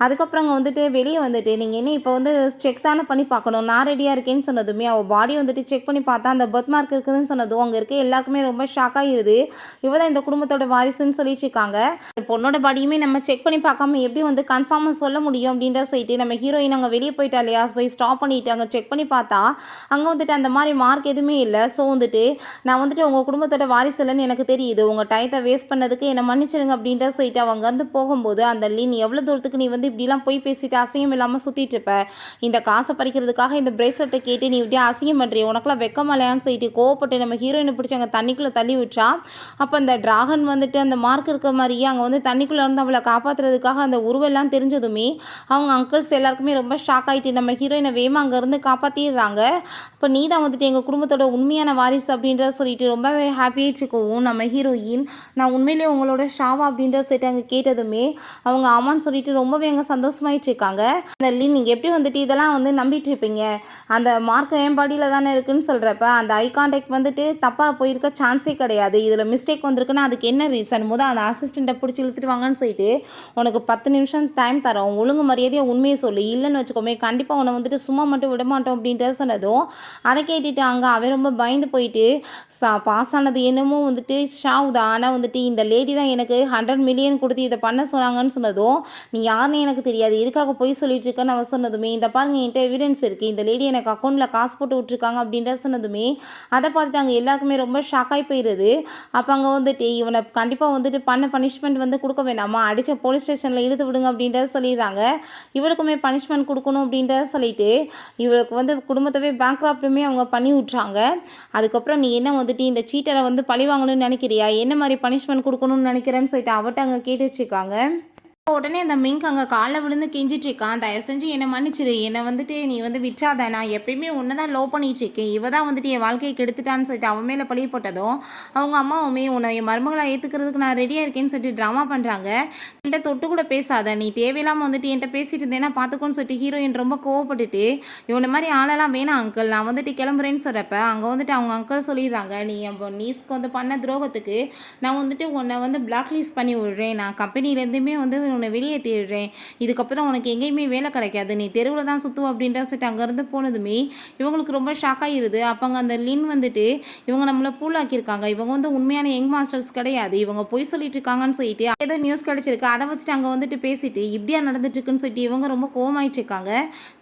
அதுக்கப்புறம் அங்கே வந்துட்டு வெளியே வந்துட்டு நீங்கள் என்ன இப்போ வந்து செக் தானே பண்ணி பார்க்கணும், நான் ரெடியாக இருக்கேன்னு சொன்னதுமே அவள் பாடி வந்துட்டு செக் பண்ணி பார்த்தா அந்த பர்த் மார்க் இருக்குதுன்னு சொன்னதும் அங்கே இருக்க எல்லாருக்குமே ரொம்ப ஷாக் ஆகிடுது. இவ தான் இந்த குடும்பத்தோட வாரிசுன்னு சொல்லிட்டு இருக்காங்க. பொண்ணோட பாடியுமே நம்ம செக் பண்ணி பார்க்காம எப்படி வந்து கன்ஃபார்மாக சொல்ல முடியும் அப்படின்ற சொல்லிட்டு நம்ம ஹீரோயின் அங்கே வெளியே போயிட்டா இல்லையா, போய் ஸ்டாப் பண்ணிவிட்டு அங்கே செக் பண்ணி பார்த்தா அங்கே வந்துட்டு அந்த மாதிரி மார்க் எதுவுமே இல்லை. ஸோ வந்துட்டு நான் வந்துட்டு உங்கள் குடும்பத்தோட வாரிசு இல்லைன்னு எனக்கு தெரியுது, உங்கள் டயத்தை வேஸ்ட் பண்ணதுக்கு என்னை மன்னிச்சிடுங்க அப்படின்ற சொல்லிட்டு அவங்க வந்து போகும்போது அந்த லின் எவ்வளோ தூரத்துக்கு நீ வந்து இப்படிலாம் போய் பேசிட்டு அசிங்கம் இல்லாமல் சுற்றிட்டு இருப்ப, இந்த காசை பறிக்கிறதுக்காக இந்த பிரேஸ்லெட்டை கேட்டு நீ இப்படியே அசிங்கம் பண்ணுறிய, உனக்குலாம் வெக்கமலையான்னு சொல்லிட்டு கோவப்பட்டு நம்ம ஹீரோயினை பிடிச்சி அங்கே தண்ணிக்குள்ளே தள்ளி விட்டுறா. அப்போ அந்த டிராகன் வந்துட்டு அந்த மார்க் இருக்க மாதிரியே அங்கே வந்து தண்ணிக்குள்ளே இருந்து அவளை காப்பாற்றுறதுக்காக அந்த உருவெல்லாம் தெரிஞ்சதுமே அவங்க அங்கிள்ஸ் எல்லாருக்குமே ரொம்ப ஷாக் ஆகிட்டு நம்ம ஹீரோயினை வேகமாக அங்கேருந்து காப்பாற்றிடுறாங்க. இப்போ நீ தான் வந்துட்டு எங்கள் குடும்பத்தோட உண்மையான வாரிசு அப்படின்றத சொல்லிட்டு ரொம்பவே ஹாப்பியாகிட்டு இருக்கவும் நம்ம ஹீரோயின் நான் உண்மையிலேயே உங்களோட ஷாவா அப்படின்றத சொல்லிட்டு அங்கே கேட்டதுமே அவங்க ஆமான்னு சொல்லிட்டு ரொம்பவே அங்கே சந்தோஷமாயிட்டு இருக்காங்க. அந்த லின் நீங்கள் எப்படி வந்துட்டு இதெல்லாம் வந்து நம்பிட்டு இருப்பீங்க, அந்த மார்க் என் பாடியில் தானே இருக்குன்னு சொல்கிறப்ப அந்த ஐ கான்டாக்ட் வந்துட்டு தப்பாக போயிருக்க சான்ஸே கிடையாது, இதில் மிஸ்டேக் வந்திருக்குன்னா அதுக்கு என்ன ரீசன், அந்த அசிஸ்டண்ட்டை பிடிச்சி இழுத்துட்டு வாங்கன்னு சொல்லிட்டு உனக்கு 10 நிமிஷம் டைம் தரோம், ஒழுங்கு மரியாதையாக உண்மையை சொல்லு, இல்லைன்னு வச்சுக்கோமே கண்டிப்பாக உன்னை வந்துட்டு சும்மா மட்டும் விட மாட்டோம் அப்படின்றத சொன்னதும் அதை கேட்டுட்டு அங்கே அவன் ரொம்ப பயந்து போயிட்டு பாஸ் ஆனது என்னமோ வந்துட்டு ஷாவ் தான், ஆனால் வந்துட்டு இந்த லேடி தான் எனக்கு 100 மில்லியன் கொடுத்து இதை பண்ண சொன்னாங்கன்னு இருக்கான்னு சொன்னதும், நீ யாருன்னு எனக்கு தெரியாது, எதுக்காக பொய் சொல்லிட்டு இருக்கன்னு அவ சொன்னதுமே, இந்த பாருங்க என்கிட்ட எவிடன்ஸ் இருக்குது, இந்த லேடி எனக்கு அக்கௌண்ட்டில் காசு போட்டு விட்ருக்காங்க அப்படின்ற சொன்னதுமே, அதை பார்த்துட்டு அங்கே எல்லாருக்குமே ரொம்ப ஷாக்காகி போயிடுது. அப்போ அங்கே வந்துட்டு இவனை கண்டிப்பாக வந்துட்டு பனிஷ்மெண்ட் வந்து கொடுக்க வேண்டாமா, அடித்த போலீஸ் ஸ்டேஷனில் இழுத்து விடுங்க அப்படின்றத சொல்லிடுறாங்க. இவளுக்குமே பனிஷ்மெண்ட் கொடுக்கணும் அப்படின்றத சொல்லிட்டு இவளுக்கு வந்து குடும்பத்தவே பேங்க்ராப்டுமே அவங்க பண்ணி விட்றாங்க. அதுக்கப்புறம் நீ என்ன வந்துட்டு இந்த சீட்டரை வந்து பழி வாங்கணும்னு நினைக்கிறியா, என்ன மாதிரி பனிஷ்மெண்ட் கொடுக்கணும்னு நினைக்கிறேன்னு சொல்லிட்டு அவட்ட அங்கே கேட்டு வச்சுருக்காங்க. உடனே அந்த மிங்க் அங்கே காலில் விழுந்து கெஞ்சிட்டு இருக்கான், தயவு செஞ்சு என்னை மன்னிச்சிரு, என்னை வந்துட்டு நீ வந்து விட்டுறாத, நான் எப்பயுமே ஒன்று தான் லவ் பண்ணிட்டு இருக்கேன், இவ தான் வந்துட்டு என் வாழ்க்கையை கெடுத்துட்டான்னு சொல்லிட்டு அவன் மேலே பழி போட்டதும் அவங்க அம்மாவுமே உன்னை என் மருமகளை ஏற்றுக்கிறதுக்கு நான் ரெடியாக இருக்கேன்னு சொல்லிட்டு ட்ராமா பண்ணுறாங்க. என்கிட்ட தொட்டு கூட பேசாத, நீ தேவையில்லாமல் வந்துட்டு என்கிட்ட பேசிட்டு இருந்தேன்னா பார்த்துக்கோன்னு சொல்லிட்டு ஹீரோயின் ரொம்ப கோவப்பட்டுட்டு, இவனை மாதிரி ஆளெல்லாம் வேணாம் அங்கிள், நான் வந்துட்டு கிளம்புறேன்னு சொல்கிறப்ப அங்கே வந்துட்டு அவங்க அங்கிள் சொல்லிடுறாங்க, நீ என் நீஸ்க்கு வந்து பண்ண துரோகத்துக்கு நான் வந்துட்டு உன்னை வந்து பிளாக் லிஸ்ட் பண்ணி விடுறேன், நான் கம்பெனிலேருந்துமே வந்து உன்னை வெளியேற்றிடுறேன், இதுக்கப்புறம் உனக்கு எங்கேயுமே வேலை கிடைக்காது, நீ தெருவில் தான் சுற்றுவோம் அப்படின்ற சொல்லிட்டு அங்கேருந்து போனதுமே இவங்களுக்கு ரொம்ப ஷாக் ஆகிடுது. அப்போ அங்கே அந்த லின் வந்துட்டு இவங்க நம்மளை பூலாக்கியிருக்காங்க, இவங்க வந்து உண்மையான யங் மாஸ்டர்ஸ் கிடையாது, இவங்க பொய் சொல்லிட்டு இருக்காங்கன்னு சொல்லிட்டு ஏதோ நியூஸ் கிடைச்சிருக்கு, அதை வச்சுட்டு அங்கே வந்துட்டு பேசிட்டு இப்படியா நடந்துட்டு இருக்குன்னு சொல்லிட்டு இவங்க ரொம்ப கோவமாயிட்டு இருக்காங்க.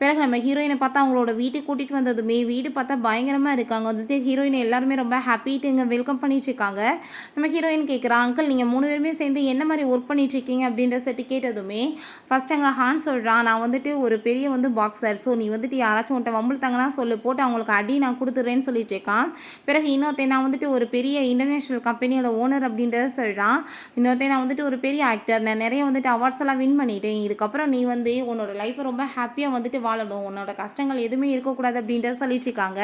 பிறகு நம்ம ஹீரோயினை பார்த்தா அவங்களோட வீட்டுக்கு கூட்டிகிட்டு வந்ததுமே வீடு பார்த்தா பயங்கரமாக இருக்காங்க. வந்துட்டு ஹீரோயினை எல்லாருமே ரொம்ப ஹாப்பிட்டு இங்கே வெல்கம் பண்ணிட்டு இருக்காங்க. நம்ம ஹீரோயின் கேட்குறா, அங்கிள் நீங்கள் 3 பேருமே சேர்ந்து என்ன மாதிரி ஒர்க் பண்ணிட்டு இருக்கீங்க அப்படின்ற செட்டு கேட்டதுமே ஃபஸ்ட் அங்கே ஹான் சொல்கிறான், நான் வந்துட்டு ஒரு பெரிய வந்து பாக்ஸர், ஸோ நீ வந்துட்டு யாராச்சும் உன்ட்ட வம்பிழுத்தாங்கன்னா சொல்லு, போட்டு அவங்களுக்கு அடி நான் கொடுத்துட்றேன்னு சொல்லிட்டு இருக்கான். பிறகு இன்னொருத்தன் நான் வந்துட்டு ஒரு பெரிய இன்டர்நேஷ்னல் கம்பெனியோட ஓனர் அப்படின்றத சொல்கிறான். இன்னொருத்தன் நான் வந்துட்டு ஒரு பெரிய ஆக்டர், நான் நிறைய வந்துட்டு அவார்ட்ஸ் எல்லாம் வின் பண்ணிட்டேன், இதுக்கப்புறம் நீ வந்து உன்னோட லைஃப்பை ரொம்ப ஹாப்பியாக வந்துட்டு வாழணும், உன்னோட கஷ்டங்கள் எதுவுமே இருக்கக்கூடாது அப்படின்றத சொல்லிட்டு இருக்காங்க.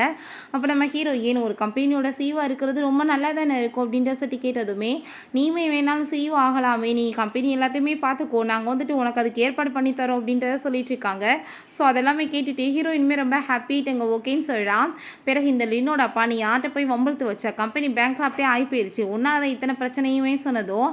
அப்போ நம்ம ஹீரோயின் ஒரு கம்பெனியோட சிஇஓ இருக்கிறது ரொம்ப நல்லா தானே இருக்கும் அப்படின்ற சொல்லி கேட்டதுமே, நீமே வேணாலும் சிஇஓ ஆகலாமே, நீ கம்பெனி எல்லாத்தையுமே பார்த்துக்கோ, நாங்கள் வந்துட்டு உனக்கு அதுக்கு ஏற்பாடு பண்ணி தரோம் அப்படின்றத சொல்லிட்டு இருக்காங்க. ஸோ அதெல்லாமே கேட்டுட்டு ஹீரோயினுமே ரொம்ப ஹாப்பிட்டு எங்கள் ஓகேன்னு சொல்கிறான். பிறகு இந்த லின்னோட அப்பா, நீ யார்கிட்ட போய் வம்பிழுத்து வச்ச, கம்பெனி பேங்க்ராப்டே ஆகி போயிடுச்சு, உன்னால தான் இத்தனை பிரச்சனையுமே சொன்னதும்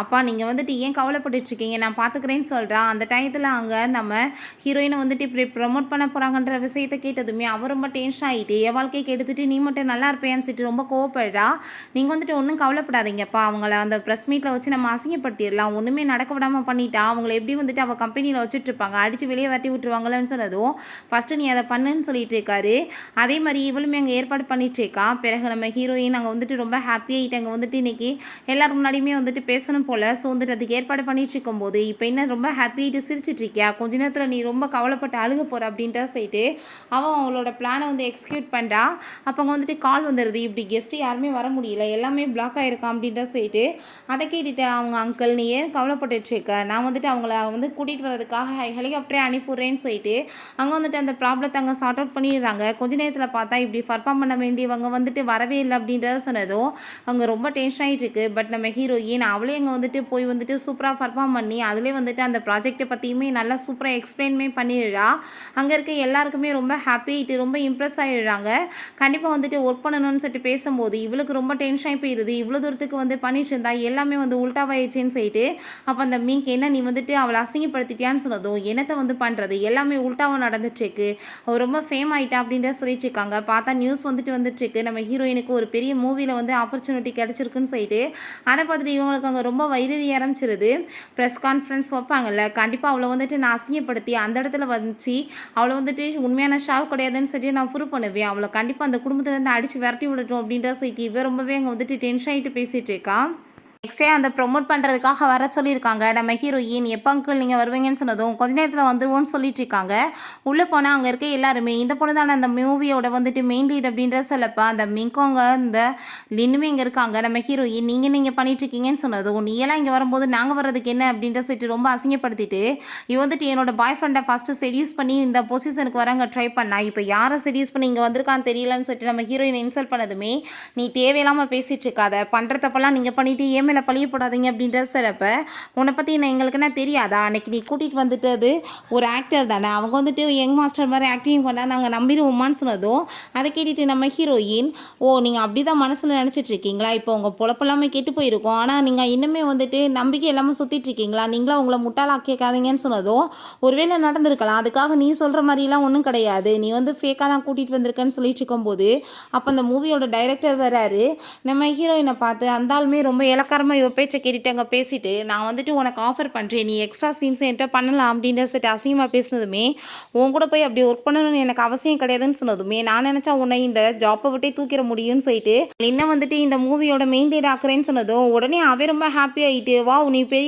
அப்பா நீங்கள் வந்துட்டு ஏன் கவலைப்பட்டு இருக்கீங்க, நான் பார்த்துக்கிறேன்னு சொல்கிறான். அந்த டயத்தில் அங்கே நம்ம ஹீரோயினை வந்துட்டு இப்படி ப்ரமோட் பண்ண போகிறாங்கன்ற விஷயத்தை கேட்டதுமே அவர் ரொம்ப டென்ஷன் ஆகிட்டு, என் வாழ்க்கைக்கு எடுத்துகிட்டு நீ மட்டும் நல்லா இருப்பேன்னு சொல்லிட்டு ரொம்ப கோவப்படுறா. நீங்கள் வந்துட்டு ஒன்றும் கவலைப்படாதீங்கப்பா, அவங்கள அந்த ப்ரெஸ் மீட்டில் வச்சு நம்ம அசிங்கப்படுத்திடலாம், ஒன்றுமே நடக்க விடாமல் பண்ணிட்டா அவங்கள எப்படி வந்துட்டு அவள் கம்பெனியில் வச்சுட்டு இருப்பாங்க, அடித்து வெளியே வரட்டி விட்டுருவாங்களேன்னு சொன்னதும் ஃபஸ்ட்டு நீ அதை பண்ணுன்னு சொல்லிட்டு இருக்காரு. அதே மாதிரி இவளுமே அங்கே ஏற்பாடு பண்ணிட்டு இருக்கா. பிறகு நம்ம ஹீரோயின் அங்கே வந்துட்டு ரொம்ப ஹாப்பியாகிட்டு அங்கே வந்துட்டு இன்றைக்கி எல்லாரும் முன்னாடியுமே வந்துட்டு பேசணும் போல். ஸோ வந்துட்டு அதுக்கு ஏற்பாடு பண்ணிட்டு இருக்கும்போது இப்போ என்ன ரொம்ப ஹாப்பியாகிட்டு சிரிச்சிட்டு இருக்கியா, கொஞ்ச நேரத்தில் நீ ரொம்ப கவலைப்பட்டு அழுக போகிற அப்படின்ட்டு சொல்லிட்டு அவளோட பிளானை வந்து எக்ஸிக்யூட் பண்ணுறா. அப்போ அங்கே வந்துட்டு கால் வந்துடுது, இப்படி கெஸ்ட்டு யாருமே வர முடியல, எல்லாமே பிளாக் ஆகிருக்கான் அப்படின்ட்டு சொல்லிட்டு அதை கேட்டுட்டு அவங்க அங்கிள் நீ ஏன் கவலைப்பட்டுட்டு இருக்க, நான் வந்துட்டு அவங்கள வந்து கூட்டிகிட்டு வரதுக்காக ஹெலிகாப்டரே அனுப்பிடுறேன்னு சொல்லிட்டு அங்கே வந்துட்டு அந்த ப்ராப்ளத்தை அங்கே சார்ட் அவுட் பண்ணிடுறாங்க. கொஞ்ச நேரத்தில் பார்த்தா இப்படி பர்ஃபார்ம் பண்ண வேண்டியவங்க வந்துட்டு வரவே இல்லை அப்படின்றத சொன்னதும் அங்கே ரொம்ப டென்ஷன் ஆகிட்டு இருக்கு. பட் நம்ம ஹீரோயின் அவளே அங்கே வந்துட்டு போய் வந்துட்டு சூப்பராக பர்ஃபார்ம் பண்ணி அதிலே வந்துட்டு அந்த ப்ராஜெக்டை பற்றியுமே நல்லா சூப்பராக எக்ஸ்பிளைன்மே பண்ணிடுறா. அங்கே இருக்க எல்லாருக்குமே ரொம்ப ஹாப்பிட்டு ரொம்ப இம்ப்ரெஸ் ஆகிடுறாங்க. கண்டிப்பாக வந்துட்டு ஒர்க் பண்ணணும்னு சொல்லிட்டு பேசும்போது இவளுக்கு ரொம்ப டென்ஷன் ஆகி போயிடுது, இவ்வளோ தூரத்துக்கு வந்து பண்ணிட்டு இருந்தா எல்லாமே வந்து உல்ட்டாவாயிடுச்சுன்னு சொல்லிட்டு அப்போ அந்த மீங்க் என்ன நீ வந்துட்டு அவளை அசிங்கப்படுத்திட்டியான்னு சொன்னதும் என்னத்தை வந்து பண்ணுறது, எல்லாமே உல்ட்டாவாக நடந்துட்டுருக்கு, அவள் ரொம்ப ஃபேம் ஆகிட்டா அப்படின்ற சொல்லிட்டு இருக்காங்க. பார்த்தா நியூஸ் வந்துட்டுருக்கு, நம்ம ஹீரோயினுக்கு ஒரு பெரிய மூவியில் வந்து ஆப்பர்ச்சுனிட்டி கிடச்சிருக்குன்னு சொல்லிட்டு அதை பார்த்துட்டு இவங்களுக்கு அங்கே ரொம்ப வயிறு ஆரம்பிச்சிருது. ப்ரெஸ் கான்ஃபரன்ஸ் வைப்பாங்கல்ல, கண்டிப்பாக அவளை வந்துட்டு நான் அசிங்கப்படுத்தி அந்த இடத்துல வந்துச்சு அவளை வந்துட்டு உண்மையான ஷாக் கிடையாதுன்னு சொல்லிட்டு நான் ப்ரூவ் பண்ணுவேன், அவளை கண்டிப்பாக அந்த குடும்பத்துலேருந்து அடித்து விரட்டி விடட்டும் அப்படின்ற சொல்லிட்டு இவ ரொம்பவே அங்கே வந்துட்டு டென்ஷன் ஆகிட்டு பேசிகிட்டு இருக்கா. நெக்ஸ்டே அந்த ப்ரொமோட் பண்ணுறதுக்காக வர சொல்லியிருக்காங்க. நம்ம ஹீரோயின் எப்போ அங்கிள் நீங்கள் வருவீங்கன்னு சொன்னதும் கொஞ்ச நேரத்தில் வந்துடுவோன்னு சொல்லிட்டு இருக்காங்க. உள்ளே போனால் அங்கே இருக்க எல்லாருமே இந்த பொண்ணு தானே அந்த மூவியோட வந்துட்டு மெயின் லீட் அப்படின்ற சொல்லப்போ அந்த மிங்கோங்க இந்த லின்னுமே இங்கே இருக்காங்க. நம்ம ஹீரோயின் நீங்கள் பண்ணிட்டுருக்கீங்கன்னு சொன்னதும் நீ எல்லாம் இங்கே வரும்போது நாங்கள் வர்றதுக்கு என்ன அப்படின்ற சொல்லிட்டு ரொம்ப அசிங்கப்படுத்திட்டு இவ வந்துட்டு என்னோட பாய் ஃப்ரெண்டை ஃபஸ்ட்டு செடியூஸ் பண்ணி இந்த பொசிஷனுக்கு வராங்க ட்ரை பண்ணா, இப்போ யாரை செடியூஸ் பண்ணி இங்கே வந்திருக்கான்னு தெரியலன்னு சொல்லிட்டு நம்ம ஹீரோயின் இன்சல்ட் பண்ணதுமே நீ தேவையில்லாமல் பேசிகிட்டு இருக்காத, பண்ணுறதப்பெல்லாம் நீங்கள் பண்ணிவிட்டு ஏன் மேலே பழிய போடாதீங்க அப்படின்ற சிறப்ப உன்னை பற்றி நான் எங்களுக்கு என்ன தெரியாதா, அன்னைக்கு நீ கூட்டிகிட்டு வந்துட்டது ஒரு ஆக்டர் தானே, அவங்க வந்துட்டு யங் மாஸ்டர் மாதிரி ஆக்டிங் பண்ணால் நாங்கள் நம்பிடுவோமான்னு சொன்னதும் அதை கேட்டுட்டு நம்ம ஹீரோயின் நீங்கள் அப்படி தான் மனசில் நினச்சிட்டு இருக்கீங்களா, இப்போ உங்கள் பொழப்பெல்லாமே கெட்டு போயிருக்கோம், ஆனால் நீங்கள் இன்னுமே வந்துட்டு நம்பிக்கை எல்லாமே சுற்றிட்டு இருக்கீங்களா, நீங்களா உங்களை முட்டாளாக்காதீங்கன்னு சொன்னதும் ஒருவேளை நடந்திருக்கலாம், அதுக்காக நீ சொல்கிற மாதிரிலாம் ஒன்றும் கிடையாது, நீ வந்து ஃபேக்காக தான் கூட்டிகிட்டு வந்திருக்கேன்னு சொல்லிட்டு இருக்கும்போது அப்போ அந்த மூவியோட டைரக்டர் வராரு. நம்ம ஹீரோயினை பார்த்து அந்த ஆளுமே ரொம்ப இலக்காரமாக அதுக்கப்புறமா இவ பேச்சை கேட்டுட்டு அங்கே பேசிட்டு நான் வந்துட்டு உனக்கு ஆஃபர் பண்ணுறேன், நீ எக்ஸ்ட்ரா சீன்ஸ் என்கிட்ட பண்ணலாம் அப்படின்ற சொல்லிட்டு அசிங்கமாக பேசினதுமே, உன் கூட போய் அப்படி ஒர்க் பண்ணணும்னு எனக்கு அவசியம் கிடையாதுன்னு சொன்னதுமே, நான் நினச்சா உன்னை இந்த ஜாப்பை விட்டே தூக்கிட முடியும்னு சொல்லிட்டு இன்னும் வந்துட்டு இந்த மூவியோட மெயின் லீட் ஆக்குறேன்னு சொன்னதும் உடனே அவன் ரொம்ப ஹாப்பி ஆகிட்டு, வா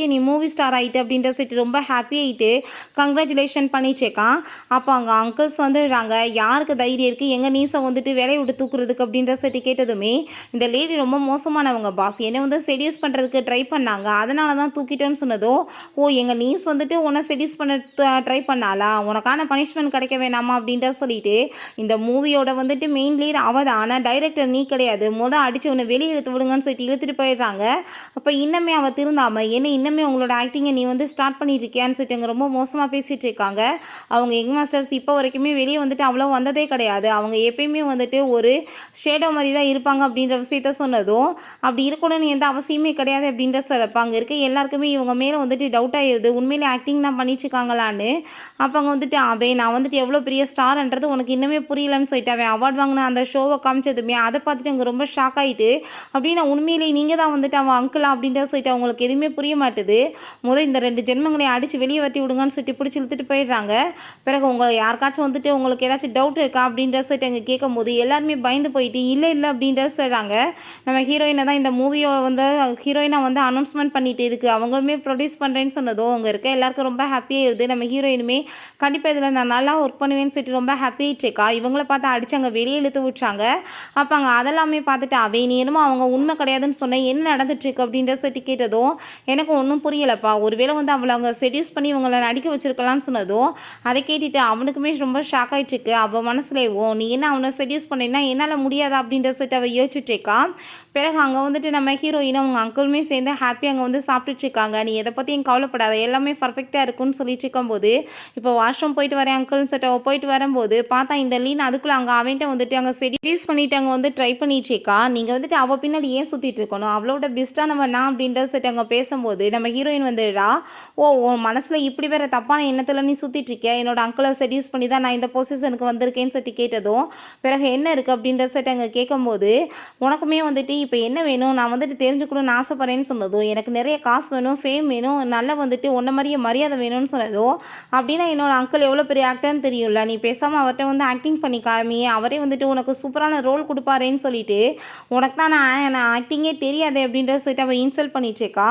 நீ மூவி ஸ்டார் ஆகிட்டு அப்படின்ற சொல்லிட்டு ரொம்ப ஹாப்பி ஆகிட்டு கங்க்ராச்சுலேஷன் பண்ணிச்சேக்கான். அப்போ அங்கே அங்கிள்ஸ் வந்துடுறாங்க. யாருக்கு தைரியம் இருக்குது எங்கள் நீஸை வந்துட்டு வேலையை விட்டு தூக்குறதுக்கு அப்படின்ற சொல்லிட்டு கேட்டதுமே, இந்த லேடி ரொம்ப மோசமானவங்க பாஸ், என்னை வந்து செடியூஸ் பண்ணுறதுக்கு ட்ரை பண்ணாங்க, அதனால தான் தூக்கிட்டேன்னு சொன்னதும், ஓ எங்கள் நீஸ் வந்துட்டு உன்னை செடியூஸ் பண்ண ட்ரை பண்ணாலா, உனக்கான பனிஷ்மெண்ட் கிடைக்க வேணாமா அப்படின்ற சொல்லிட்டு இந்த மூவியோட வந்துட்டு மெயின் லீட் அவ தான், ஆனால் டைரக்டர் நீ கிடையாது, அடித்து உன்னை வெளியே இழுத்து விடுங்கன்னு சொல்லிட்டு இழுத்துட்டு போயிடுறாங்க. அப்போ இன்னமே அவள் திருந்தாமல் என்ன இன்னமே உங்களோட ஆக்டிங்கை நீ வந்து ஸ்டார்ட் பண்ணிட்டு இருக்கியான்னு சொல்லிட்டு அங்கே ரொம்ப மோசமாக பேசிகிட்டு இருக்காங்க. அவங்க யங் மாஸ்டர்ஸ் இப்போ வரைக்குமே வெளியே வந்துட்டு அவ்வளோ வந்ததே கிடையாது, அவங்க எப்பயுமே வந்துட்டு ஒரு ஷேடோ மாதிரி தான் இருப்பாங்க அப்படின்ற விஷயத்த சொன்னதும், அப்படி இருக்கணும்னு எந்த அவசியமே கிடையாது அப்படின்ற சொல்லப்போ அங்கே இருக்க எல்லாருக்குமே இவங்க மேலே வந்துட்டு டவுட் ஆகிடுது, உண்மையிலே ஆக்டிங் தான் பண்ணிட்டுருக்காங்களான்னு. அப்போ அங்கே வந்துட்டு நான் வந்துட்டு எவ்வளோ பெரிய ஸ்டார்ன்றது உனக்கு இன்னுமே புரியலன்னு சொல்லிட்டு அவன் அவார்ட் வாங்கின அந்த ஷோவை காமிச்சதுமே அதை பார்த்துட்டு அவங்க ரொம்ப ஷாக் ஆகிட்டு, அப்படின்னா உண்மையிலேயே நீங்கள் தான் வந்துட்டு அவன் அங்கிளா அப்படின்ற சொல்லிட்டு அவங்களுக்கு எதுவுமே புரிய மாட்டுது. இந்த 2 ஜென்மங்களை அடித்து வெளியே வட்டி விடுங்கன்னு சொல்லிட்டு பிடிச்சி இழுத்துட்டு போயிடுறாங்க. பிறகு உங்களை யாருக்காச்சும் வந்துட்டு உங்களுக்கு ஏதாச்சும் டவுட் இருக்கா அப்படின்ற சொல்லிட்டு அங்கே கேட்கும்போது எல்லாருமே பயந்து போயிட்டு இல்லை அப்படின்ற சொல்கிறாங்க. நம்ம ஹீரோயினை தான் இந்த மூவியை வந்து ஹீரோயினை வந்து அனௌன்ஸ்மெண்ட் பண்ணிட்டு இதுக்கு அவங்களுமே ப்ரொடியூஸ் பண்ணுறேன்னு சொன்னதும் அவங்க இருக்க எல்லாருக்கும் ரொம்ப ஹாப்பியாக இருக்குது. நம்ம ஹீரோயினுமே கண்டிப்பாக இதில் நான் நல்லா ஒர்க் பண்ணுவேன்னு சொல்லிட்டு ரொம்ப ஹாப்பியாகிட்டு இருக்கா. இவங்கள பார்த்து அடித்து அங்கே வெளியே இழுத்து விட்டுறாங்க. அப்போ அங்கே அதெல்லாமே பார்த்துட்டு நீ என்னமோ அவங்க உண்மை கிடையாதுன்னு சொன்னேன், என்ன நடந்துட்டுருக்கு அப்படின்ற சொல்லிட்டு கேட்டதும், எனக்கு ஒன்றும் புரியலப்பா, ஒருவேளை வந்து அவளை அவங்க செடியூஸ் பண்ணி இவங்களை நடிக்க வச்சிருக்கலான்னு சொன்னதும் அதை கேட்டுட்டு அவனுக்குமே ரொம்ப ஷாக் ஆகிட்டுருக்கு. அவள் மனசுலேயோ நீ என்ன அவனை செடியூஸ் பண்ணினா என்னால் முடியாதா அப்படின்ற சொல்லிட்டு அவள் யோசிச்சுட்ருக்கா. பிறகு அங்கே வந்துட்டு நம்ம ஹீரோயினும் அவங்க அங்கிளுமே சேர்ந்து ஹாப்பியாக அங்கே வந்து சாப்பிட்டுட்ருக்காங்க. நீ எதை பற்றியும் கவலைப்படாத, எல்லாமே பர்ஃபெக்டாக இருக்குன்னு சொல்லிட்டு இருக்கும்போது, இப்போ வாஷ்ரூம் போயிட்டு வரேன் அங்கிள்னு சொல்லிட்டு போயிட்டு வரும்போது பார்த்தா இந்த லீன் அதுக்குள்ளே அங்கே அவன்கிட்ட வந்துட்டு அங்கே செடியூஸ் பண்ணிவிட்டு அங்கே வந்து ட்ரை பண்ணிட்டுருக்கா. நீங்கள் வந்துட்டு அவள் பின்னாடி ஏன் சுற்றிட்டு இருக்கணும், அவளோட பெஸ்ட்டானவன் நான் அப்படின்ற சொல்லிட்டு அங்கே பேசும்போது நம்ம ஹீரோயின் வந்துடா, உன் மனசில் இப்படி வேறு தப்பான எண்ணத்தில் நீ சுற்றிட்டு இருக்க, என்னோட அங்கிளை செடியூஸ் பண்ணி தான் நான் இந்த பொசிஷனுக்கு வந்திருக்கேன்னு சொல்லிட்டு கேட்டதும், பிறகு என்ன இருக்குது அப்படின்ற சொல்லிட்டு அங்கே கேட்கும்போது, உனக்குமே வந்துட்டு இப்போ என்ன வேணும், நான் வந்துட்டு தெரிஞ்சுக்கணும்னு ஆசைப்பட்றேன்னு சொன்னதும், எனக்கு நிறைய காசு வேணும், ஃபேம் வேணும், நல்லா வந்துட்டு உன்ன மாதிரியே மரியாதை வேணும்னு சொன்னதும், அப்படின்னா என்னோட அங்கிள் எவ்வளோ பெரிய ஆக்டர்னு தெரியும்ல, நீ பேசாமல் அவர்கிட்ட வந்து ஆக்டிங் பண்ணி காமி, அவரே வந்துட்டு உனக்கு சூப்பரான ரோல் கொடுப்பாரேன்னு சொல்லிட்டு, உனக்கு தான் நான் ஆக்டிங்கே தெரியாதே அப்படின்ற சொல்லிட்டு அவள் இன்சல்ட் பண்ணிட்டுருக்கா.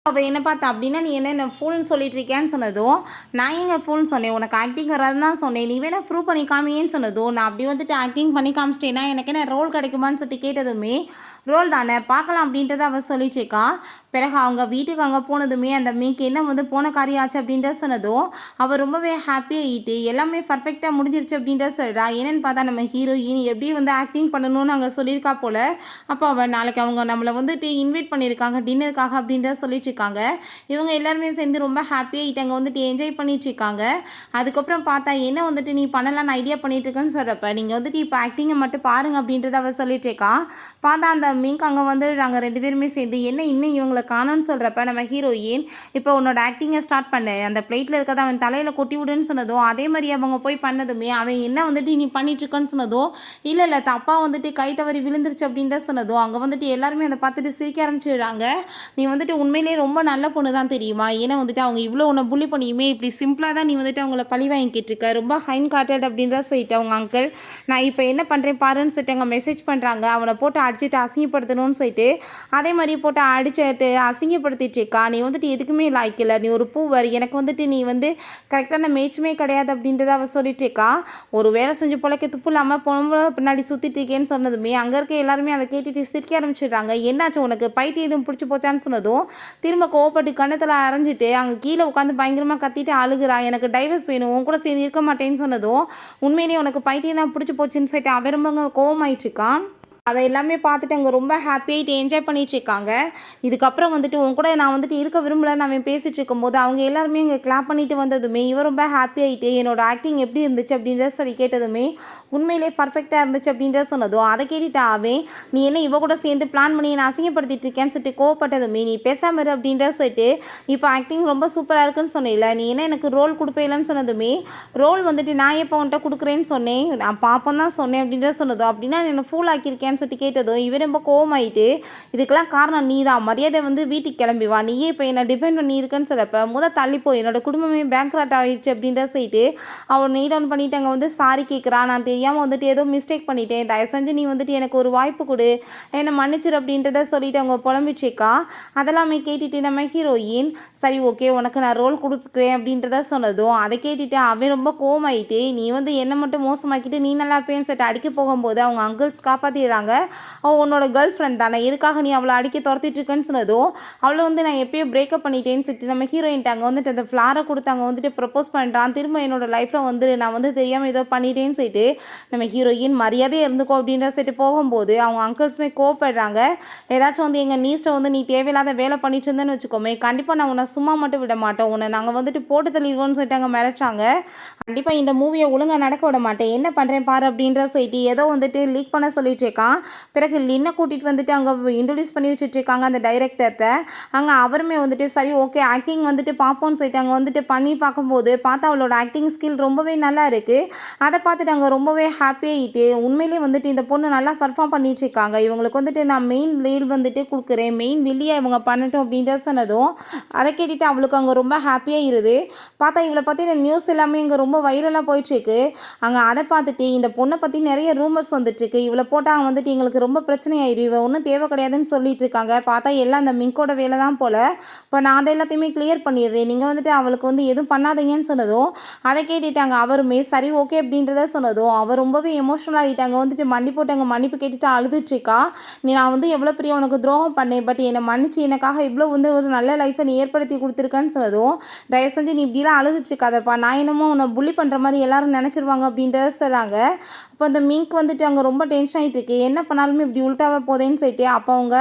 அவள் என்ன பார்த்தா அப்படின்னா நீ என்ன ஃபுல்னு சொல்லிட்டு இருக்கியான்னு சொன்னதும், நான் எங்க ஃபுல்னு சொன்னேன், உனக்கு ஆக்டிங் வராதுன்னு தான் சொன்னேன், நீ வேணா ப்ரூவ் பண்ணி காமியேன்னு சொன்னதும், நான் அப்படி வந்துட்டு ஆக்டிங் பண்ணி காமிச்சிட்டேன்னா எனக்கு என்ன ரோல் கிடைக்குமான்னு சொல்லிட்டு கேட்டதுமே, ரோல் தானே பார்க்கலாம் அப்படின்றத அவள் சொல்லிட்டுருக்கா. பிறகு அவங்க வீட்டுக்கு அங்கே போனதுமே அந்த மீக்கு என்ன வந்து போன காரியம் ஆச்சு அப்படின்ற சொன்னதும், அவள் ரொம்பவே ஹாப்பியாகிட்டு எல்லாமே பர்ஃபெக்டாக முடிஞ்சிருச்சு அப்படின்ற சொல்கிறா. என்னென்னு பார்த்தா நம்ம ஹீரோயின் எப்படி வந்து ஆக்டிங் பண்ணணும்னு அங்கே சொல்லியிருக்கா போல். அப்போ அவள் நாளைக்கு அவங்க நம்மளை வந்துட்டு இன்வைட் பண்ணியிருக்காங்க டின்னருக்காக அப்படின்ற சொல்லிட்டு இருக்காங்க. இவங்க எல்லாருமே சேர்ந்து ரொம்ப ஹாப்பியாகிட்டு அங்கே வந்துட்டு என்ஜாய் பண்ணிட்டு இருக்காங்க. அதுக்கப்புறம் பார்த்தா என்ன வந்துட்டு நீ பண்ணலான்னு ஐடியா பண்ணிட்டு இருக்கேன்னு சொல்கிறப்ப, நீங்கள் வந்துட்டு இப்போ ஆக்டிங்கை மட்டும் பாருங்க அப்படின்றத அவள் சொல்லிட்டு இருக்கா. பார்த்தா அந்த மீங்க் அங்கே வந்து நாங்கள் 2 பேருமே சேர்ந்து என்ன இன்னும் இவங்களை காணோன்னு சொல்கிறப்ப நம்ம ஹீரோயின் இப்போ உன்னோட ஆக்டிங்கை ஸ்டார்ட் பண்ண, அந்த பிளேட்டில் இருக்கிறத அவன் தலையில் கொட்டி விடுன்னு சொன்னதும், அதே மாதிரி அவங்க போய் பண்ணதுமே அவன் என்ன வந்துட்டு நீ பண்ணிட்டுருக்கன்னு சொன்னதும், இல்லை தப்பாக வந்துட்டு கை தவறி விழுந்துருச்சு அப்படின்ற சொன்னதும், அங்கே வந்துட்டு எல்லாருமே அதை பார்த்துட்டு சிரிக்க ஆரம்பிச்சிடுறாங்க. நீ வந்துட்டு உண்மையிலே ரொம்ப நல்ல பொண்ணு தான் தெரியுமா, ஏன்னா வந்துட்டு அவங்க இவ்வளோ உன்னை புள்ளி பண்ணியுமே இப்படி சிம்பிளாக தான் நீ வந்துட்டு அவங்கள பழி வாங்கிட்டு இருக்க, ரொம்ப ஹைன் கார்டட் அப்படின்ற சொல்லிட்டு அவங்க அங்கிள் நான் இப்போ என்ன பண்ணுறேன் பாருன்னு சொல்லிட்டு அவங்க மெசேஜ் பண்ணுறாங்க. அவனை போட்டு அடிச்சுட்டு அசிங்கப்படுத்தணும்னு சொல்லிட்டு அதே மாதிரி போட்டு அடிச்சுட்டு அசிங்கப்படுத்திட்டு இருக்கா. நீ வந்துட்டு எதுக்குமே லாய்க்கில்லை, நீ ஒரு பூவர், எனக்கு வந்துட்டு நீ வந்து கரெக்டான மேட்சுமே கிடையாது அப்படின்றத அவள் சொல்லிட்டு இருக்கா. ஒரு வேலை செஞ்சு பொழைக்க துப்பு இல்லாமல் பொம்பளை பின்னாடி சுற்றிட்டு இருக்கேன்னு சொன்னதுமே அங்கே இருக்க எல்லாருமே அதை கேட்டுட்டு சிரிக்க ஆரம்பிச்சிடுறாங்க. என்னாச்சு உனக்கு பைத்தியம் எதுவும் பிடிச்சி போச்சான்னு சொன்னதும் திரும்ப கோவப்பட்டு கண்ணத்தில் அரைஞ்சிட்டு அங்கே கீழே உட்காந்து பயங்கரமாக கத்திட்டு அழுகுறா. எனக்கு டைவர்ஸ் வேணும், உன் கூட சேர்ந்து இருக்க மாட்டேன்னு சொன்னதும், உண்மையிலேயே உனக்கு பைத்தியம் தான் பிடிச்சி போச்சுன்னு சொல்லிட்டு அவன் ரொம்ப கோவமாயிட்டு இருக்கான். அதை எல்லாமே பார்த்துட்டு அங்கே ரொம்ப ஹாப்பியாகிட்டு என்ஜாய் பண்ணிகிட்டு இருக்காங்க. இதுக்கப்புறம் வந்துட்டு உன் கூட நான் வந்துட்டு இருக்க விரும்பலன்னு அவன் பேசிகிட்டு இருக்கும்போது அவங்க எல்லாருமே இங்கே கிளாப் பண்ணிட்டு வந்ததுமே இவன் ரொம்ப ஹாப்பியாகிட்டு என்னோட ஆக்டிங் எப்படி இருந்துச்சு அப்படின்றத சொல்லி கேட்டதுமே உண்மையிலே பர்ஃபெக்டாக இருந்துச்சு அப்படின்றத சொன்னதும் அதை கேட்டுட்டு அவன் நீ என்ன இவ கூட சேர்ந்து பிளான் பண்ணி நான் அசிங்கப்படுத்திட்டு இருக்கேன்னு சொல்லிட்டு கோவப்பட்டதுமே நீ பேசாம இரு அப்படின்றத சொல்லிட்டு இப்போ ஆக்டிங் ரொம்ப சூப்பராக இருக்குன்னு சொன்னேன்ல, நீ என்ன எனக்கு ரோல் கொடுப்பேலன்னு சொன்னதுமே ரோல் வந்துட்டு நான் எப்போ உன்கிட்ட கொடுக்குறேன்னு சொன்னேன், நான் பாப்போம் தான் சொன்னேன் அப்படின்றத சொன்னதும் அப்படின்னா என்ன ஃபூல் ஆக்கியிருக்கேன் இல்லையான்னு சொல்லிட்டு கேட்டதும் இவர் ரொம்ப கோவமாயிட்டு, இதுக்கெல்லாம் காரணம் நீ தான், மரியாதை வந்து வீட்டுக்கு கிளம்பி வா, நீயே இப்போ என்னை டிபெண்ட் பண்ணி இருக்கேன்னு சொல்கிறப்ப தள்ளி போய் என்னோட குடும்பமே பேங்க்ராட் ஆகிடுச்சு அப்படின்ற சொல்லிட்டு அவள் நீட் டவுன் பண்ணிட்டு அங்கே வந்து சாரி கேட்குறா, நான் தெரியாமல் வந்துட்டு ஏதோ மிஸ்டேக் பண்ணிட்டேன், தயவு செஞ்சு நீ வந்துட்டு எனக்கு ஒரு வாய்ப்பு கொடு, என்னை மன்னிச்சிரு அப்படின்றத சொல்லிட்டு அவங்க புலம்பிச்சிருக்கா. அதெல்லாமே கேட்டுட்டு நம்ம ஹீரோயின் சரி ஓகே உனக்கு நான் ரோல் கொடுக்குறேன் அப்படின்றத சொன்னதும் அதை கேட்டுட்டு அவன் ரொம்ப கோவமாயிட்டு, நீ வந்து என்ன மட்டும் மோசமாக்கிட்டு நீ நல்லா இருப்பேன்னு சொல்லிட்டு அடிக்க போகும்போது அவங்க அங்கிள்ஸ் காப்பாற்றிடுறாங்க. அவள் உன்னோட கேர்ள் ஃப்ரெண்ட் தானே, எதுக்காக நீ அவளை அடிக்க துரத்திட்டு இருக்கேன்னு சொன்னதும் அவளை வந்து நான் எப்பயோ பிரேக்கப் பண்ணிட்டேன்னு சொல்லிட்டு நம்ம ஹீரோயின்ட்டு அங்கே வந்துட்டு அந்த ஃப்ளாரை கொடுத்து அங்கே வந்துட்டு ப்ரப்போஸ் பண்ணுறான், திரும்ப என்னோட லைஃப்பில் வந்து நான் வந்து தெரியாமல் ஏதோ பண்ணிட்டேன்னு சொல்லிட்டு நம்ம ஹீரோயின் மரியாதையே இருந்துக்கோ அப்படின்ற சொல்லிட்டு போகும்போது அவங்க அங்கிள்ஸுமே கோவப்படுறாங்க. ஏதாச்சும் வந்து எங்கள் நீஸ்ட்டை வந்து நீ தேவையில்லாத வேலை பண்ணிட்டு இருந்தேன்னு வச்சுக்கோமே, கண்டிப்பாக நான் உன்னை சும்மா மட்டும் விட மாட்டோம், உன்னை நாங்கள் வந்துட்டு போட்டு தள்ளிடுவோம்னு சொல்லிட்டு அங்கே மிரட்டுறாங்க. கண்டிப்பாக இந்த மூவியை ஒழுங்காக நடக்க விட மாட்டேன், என்ன பண்ணுறேன் பாரு அப்படின்ற சொல்லிட்டு ஏதோ வந்துட்டு லீக் பண்ண சொல்லிட்டு இருக்கான். பிறகு லின்னை கூட்டிகிட்டு வந்துட்டு அங்கே இன்ட்ரடியூஸ் பண்ணி வச்சுட்ருக்காங்க அந்த டைரக்டர்கிட்ட. அங்கே அவருமே வந்துட்டு சரி ஓகே ஆக்டிங் வந்துட்டு பார்ப்போம்னு சொல்லிட்டு அங்கே வந்துட்டு பண்ணி பார்க்கும்போது பார்த்தா அவளோட ஆக்டிங் ஸ்கில் ரொம்பவே நல்லா இருக்குது. அதை பார்த்துட்டு அங்கே ரொம்பவே ஹாப்பியாகிட்டு உண்மையிலே வந்துட்டு இந்த பொண்ணு நல்லா பர்ஃபார்ம் பண்ணிட்டு இருக்காங்க, இவங்களுக்கு வந்துட்டு நான் மெயின் லீட் வந்துட்டு கொடுக்குறேன், மெயின் வில்லியாக இவங்க பண்ணட்டும் அப்படின்ற சொன்னதும் அதை கேட்டுட்டு அவளுக்கு அங்கே ரொம்ப ஹாப்பியாக இருது. பார்த்தா இவளை பற்றின நியூஸ் எல்லாமே இங்கே ரொம்ப வைரலாக போயிட்டுருக்கு. அங்கே அதை பார்த்துட்டு இந்த பொண்ணை பற்றி நிறைய ரூமர்ஸ் வந்துட்டுருக்கு, இவளை போட்டால் வந்துட்டு எங்களுக்கு ரொம்ப பிரச்சனை ஆயிடும், இவள் ஒன்றும் தேவை கிடையாதுன்னு சொல்லிட்டு இருக்காங்க. பார்த்தா எல்லாம் அந்த மிங்கோட வேலை தான் போல், இப்போ நான் அதை எல்லாத்தையுமே கிளியர் பண்ணிடுறேன், நீங்கள் வந்துட்டு அவளுக்கு வந்து எதுவும் பண்ணாதீங்கன்னு சொன்னதும் அதை கேட்டுட்டாங்க. அவருமே சரி ஓகே அப்படின்றத சொன்னதும் அவர் ரொம்பவே எமோஷனல் ஆகிட்டாங்க, வந்துட்டு மன்னி போட்டு அங்கே மன்னிப்பு கேட்டுட்டு அழுதுட்ருக்கா. நான் வந்து எவ்வளோ பெரிய உனக்கு துரோகம் பண்ணேன், பட் என்னை மன்னிச்சு எனக்காக இவ்வளோ வந்து ஒரு நல்ல லைஃப்பை நீ ஏற்படுத்தி கொடுத்துருக்கேன்னு சொன்னதும் தயவு செஞ்சு நீ இப்படிலாம் அழுதுட்ருக்காதப்பா, நான் என்னமோ உன்னை புள்ளி பண்ணுற மாதிரி எல்லாரும் நினச்சிருவாங்க அப்படின்றத சொல்கிறாங்க. அப்போ அந்த மிங்க் வந்துட்டு அங்கே ரொம்ப டென்ஷன் ஆகிட்டு இருக்கு, என்ன பண்ணாலுமே இப்படி உள்டாவே போதேன்னு சொல்லிட்டு அப்போ அவங்க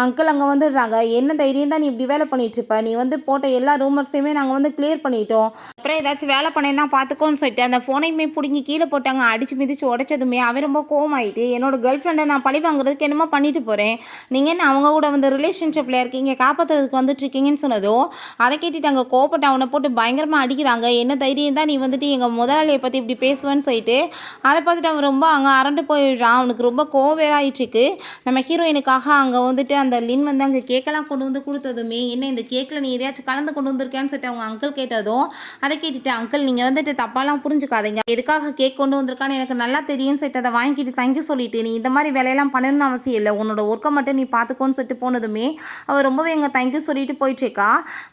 அங்கிள் அங்கே வந்துடுறாங்க. என்ன தைரியம் தான் நீ இப்படி வேலை பண்ணிட்டுருப்ப, நீ வந்து போட்ட எல்லா ரூமர்ஸையுமே நாங்கள் வந்து கிளியர் பண்ணிட்டோம், அப்புறம் ஏதாச்சும் வேலை பண்ணேன்னா பார்த்துக்கோன்னு சொல்லிட்டு அந்த ஃபோனையுமே பிடிங்கி கீழே போட்டாங்க. அடித்து மிதித்து உடைச்சதுமே அவன் ரொம்ப கோவமாயிட்டு என்னோட கேர்ள் ஃப்ரெண்டை நான் பழி வாங்குறதுக்கு என்னமோ பண்ணிட்டு போகிறேன், நீங்கள் என்ன அவங்க கூட வந்து ரிலேஷன்ஷிப்பில் இருக்கீங்க, காப்பாற்றுறதுக்கு வந்துட்டு இருக்கீங்கன்னு சொன்னதும் அதை கேட்டுட்டு அங்கே கோவப்பட்டு அவனை போட்டு பயங்கரமாக அடிக்கிறாங்க. என்ன தைரியம் தான் நீ வந்துட்டு எங்கள் முதலாளியை பற்றி இப்படி பேசுவேன்னு சொல்லிட்டு அதை பார்த்துட்டு அவன் ரொம்ப அங்கே அரண்டு போயிடுறான். அவனுக்கு ரொம்ப கோவம் வேற ஆயிட்டுருக்கு. நம்ம ஹீரோயினுக்காக அங்கே வந்துட்டு அந்த லின் வந்து அங்கே கேக்கெல்லாம் கொண்டு வந்து கொடுத்ததுமே என்ன இந்த கேக்கில் நீ எதையாச்சும் கலந்து கொண்டு வந்திருக்கேன்னு சொல்லிட்டு அவங்க அங்கிள் கேட்டதும் அதை கேட்டுட்டு அங்கிள் நீங்கள் வந்துட்டு தப்பாலாம் புரிஞ்சுக்காதீங்க, எதுக்காக கேக் கொண்டு வந்திருக்கான்னு எனக்கு நல்லா தெரியும்னு சொல்லிட்டு அதை வாங்கிட்டு தேங்க்யூ சொல்லிட்டு நீ இந்த மாதிரி வேலையெல்லாம் பண்ணணும்னு அவசியம் இல்லை, உன்னோட ஒர்க்கை மட்டும் நீ பார்த்துக்கோன்னு சொல்லிட்டு போனதுமே அவள் ரொம்பவே எங்கே தேங்க்யூ சொல்லிட்டு போயிட்டுருக்கா.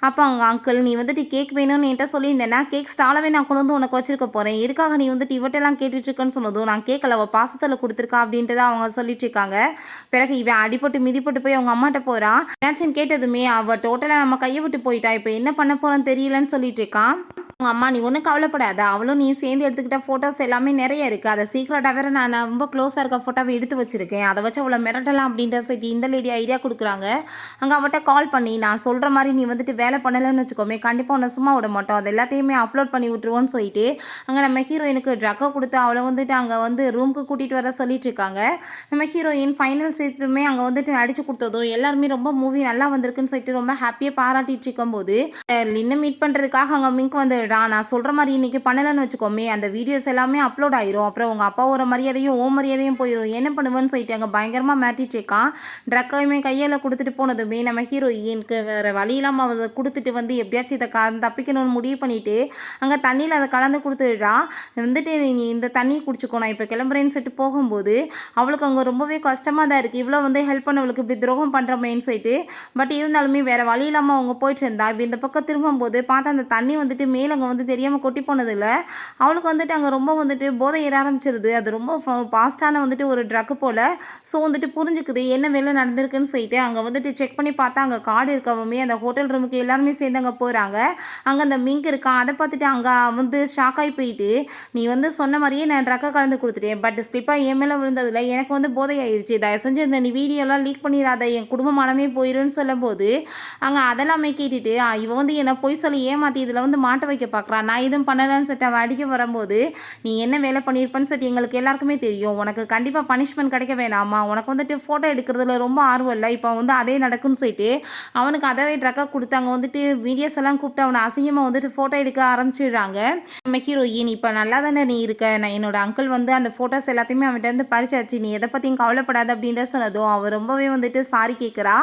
அப்போ அவங்க அங்கிள் நீ வந்துட்டு கேக் வேணும்னு என்கிட்ட சொல்லியிருந்தேன்னா கேக் ஸ்டாலவே நான் கொண்டு வந்து உனக்கு வச்சிருக்க போகிறேன், எதுக்காக நீ வந்துட்டு இவட்டெல்லாம் கேட்டுட்ருக்கேன்னு சொன்னதும் நான் கேட்கல, அவள் பாசத்தில் கொடுத்துருக்கா அப்படின்றத அவங்க சொல்லிட்டு இருக்காங்க. பிறகு இவன் அடிபட்டு மிதிப்பட்டு போய் அவங்க அம்மாட்ட போகிறான். என்னாச்சுன்னு கேட்டதுமே அவள் டோட்டலாக நம்ம கையை விட்டு போயிட்டா, இப்போ என்ன பண்ண போகிறோன்னு தெரியலன்னு சொல்லிட்டு இருக்கான். உங்கள் அம்மா நீ ஒன்றும் கவலைப்படாத, அவளும் நீ சேர்ந்து எடுத்துக்கிட்ட ஃபோட்டோஸ் எல்லாமே நிறைய இருக்குது, அதை சீக்கிரட்டாக வேறு நான் ரொம்ப க்ளோஸாக இருக்க ஃபோட்டோவை எடுத்து வச்சுருக்கேன், அதை வச்சு அவளை மிரட்டலாம் அப்படின்ற சொல்லிட்டு இந்த லேடி ஐடியா கொடுக்குறாங்க. அங்கே அவட்ட கால் பண்ணி நான் சொல்கிற மாதிரி நீ வந்துட்டு வேலை பண்ணலைன்னு வச்சுக்கோமே, கண்டிப்பாக உன்னை சும்மா விட மாட்டோம், அது எல்லாத்தையுமே அப்லோட் பண்ணி விட்டுருவோன்னு சொல்லிட்டு அங்கே நம்ம ஹீரோயினுக்கு ட்ரக்கை கொடுத்து அவளை வந்துட்டு அங்கே வந்து ரூமுக்கு கூட்டிகிட்டு வர சொல்லிட்டு இருக்காங்க. நம்ம ஹீரோயின் ஃபைனல் சீட்டுமே அங்கே வந்துட்டு அடித்து கொடுத்ததும் எல்லாருமே ரொம்ப மூவி நல்லா வந்திருக்குன்னு சொல்லிட்டு ரொம்ப ஹாப்பியாக பாராட்டிட்டு இருக்கும்போது இன்னும் மீட் பண்ணுறதுக்காக அங்கே மிங்க் வந்து நான் சொல்கிற மாதிரி இன்றைக்கி பண்ணலைன்னு வச்சுக்கோமே, அந்த வீடியோஸ் எல்லாமே அப்லோட் ஆயிரும், அப்புறம் உங்கள் அப்பாவோட மரியாதையும் ஓ மரியாதையும் போயிடும், என்ன பண்ணுவேன்னு சொல்லிட்டு அங்கே பயங்கரமாக மாட்டிட்டு இருக்கான். ட்ரக்கையுமே கையில் கொடுத்துட்டு போனதுமே நம்ம ஹீரோயினுக்கு வேறு வழி இல்லாமல் அதை கொடுத்துட்டு வந்து எப்படியாச்சும் இதை தப்பிக்கணும்னு முடிவு பண்ணிவிட்டு அங்கே தண்ணியில் அதை கலந்து கொடுத்துடுறான். வந்துட்டு நீ இந்த தண்ணியை குடிச்சிக்கோ நான் இப்போ கிளம்புறேன்னு சொல்லிட்டு போகும்போது அவளுக்கு அங்கே ரொம்பவே கஷ்டமாக தான் இருக்குது, இவ்வளோ வந்து ஹெல்ப் பண்ணவளுக்கு இப்படி துரோகம் பண்ணுறமேன்னு சொல்லிட்டு. பட் இருந்தாலுமே வேறு வழி இல்லாமல் அவங்க போயிட்டு இருந்தா. இப்போ இந்த பக்கம் திரும்பும்போது பார்த்தா அந்த தண்ணி வந்துட்டு மேலே அங்கே வந்து தெரியாமல் கொட்டி போனதில்ல, அவளுக்கு வந்துட்டு அங்கே ரொம்ப வந்துட்டு போதை ஏற ஆரம்பிச்சிருது, அது ரொம்ப ஃபாஸ்ட்டான வந்துட்டு ஒரு ட்ரக்கு போல். ஸோ வந்துட்டு புரிஞ்சுக்குது என்ன வேலை நடந்திருக்குன்னு சொல்லிட்டு அங்கே வந்துட்டு செக் பண்ணி பார்த்தா அங்கே கார்டு இருக்கவுமே அந்த ஹோட்டல் ரூமுக்கு எல்லாருமே சேர்ந்து அங்கே போகிறாங்க. அங்கே அந்த மிங்க் இருக்கான், அதை பார்த்துட்டு அங்கே வந்து ஷாக் ஆகி போயிட்டு நீ வந்து சொன்ன மாதிரியே நான் ட்ரக்கை கலந்து கொடுத்துட்டேன், பட் ஸ்லிப்பாக என் மேலே விழுந்ததில்ல, எனக்கு வந்து போதை ஆயிடுச்சு, தயவு செஞ்சு இந்த நீ வீடியோலாம் லீக் பண்ணிடாத, என் குடும்பமானமே போயிடுன்னு சொல்லும்போது அங்கே அதெல்லாமே கேட்டுட்டு இவன் வந்து என்னை பொய் சொல்லி ஏமாற்றி இதில் வந்து மாட்ட வைக்க பார்க்குறா. நான் எதுவும் பண்ணலன்னு சொல்லிட்டு அவள் அடிக்க வரும்போது, நீ என்ன வேலை பண்ணியிருப்பேன்னு சொல்லிட்டு எங்களுக்கு எல்லாருக்குமே தெரியும். உனக்கு கண்டிப்பாக பனிஷ்மெண்ட் கிடைக்க வேணாமா? உனக்கு வந்துட்டு ஃபோட்டோ எடுக்கிறதுல ரொம்ப ஆர்வம் இல்லை. இப்போ வந்து அதே நடக்குன்னு சொல்லிட்டு அவனுக்கு அதவே ட்ரக்கை கொடுத்து அங்கே வந்துட்டு மீடியாஸ் எல்லாம் கூப்பிட்டு அவனை அசிங்கமாக வந்துட்டு ஃபோட்டோ எடுக்க ஆரம்பிச்சிடுறாங்க. நம்ம ஹீரோயின் இப்போ நல்லா தானே நீ இருக்க, நான் என்னோட அங்கிள் வந்து அந்த ஃபோட்டோஸ் எல்லாத்தையுமே அவன்கிட்ட இருந்து பறிச்சாச்சு, நீ எதை பற்றியும் கவலைப்படாத அப்படின்ற சொன்னதும் அவள் ரொம்பவே வந்துட்டு சாரி கேட்குறா.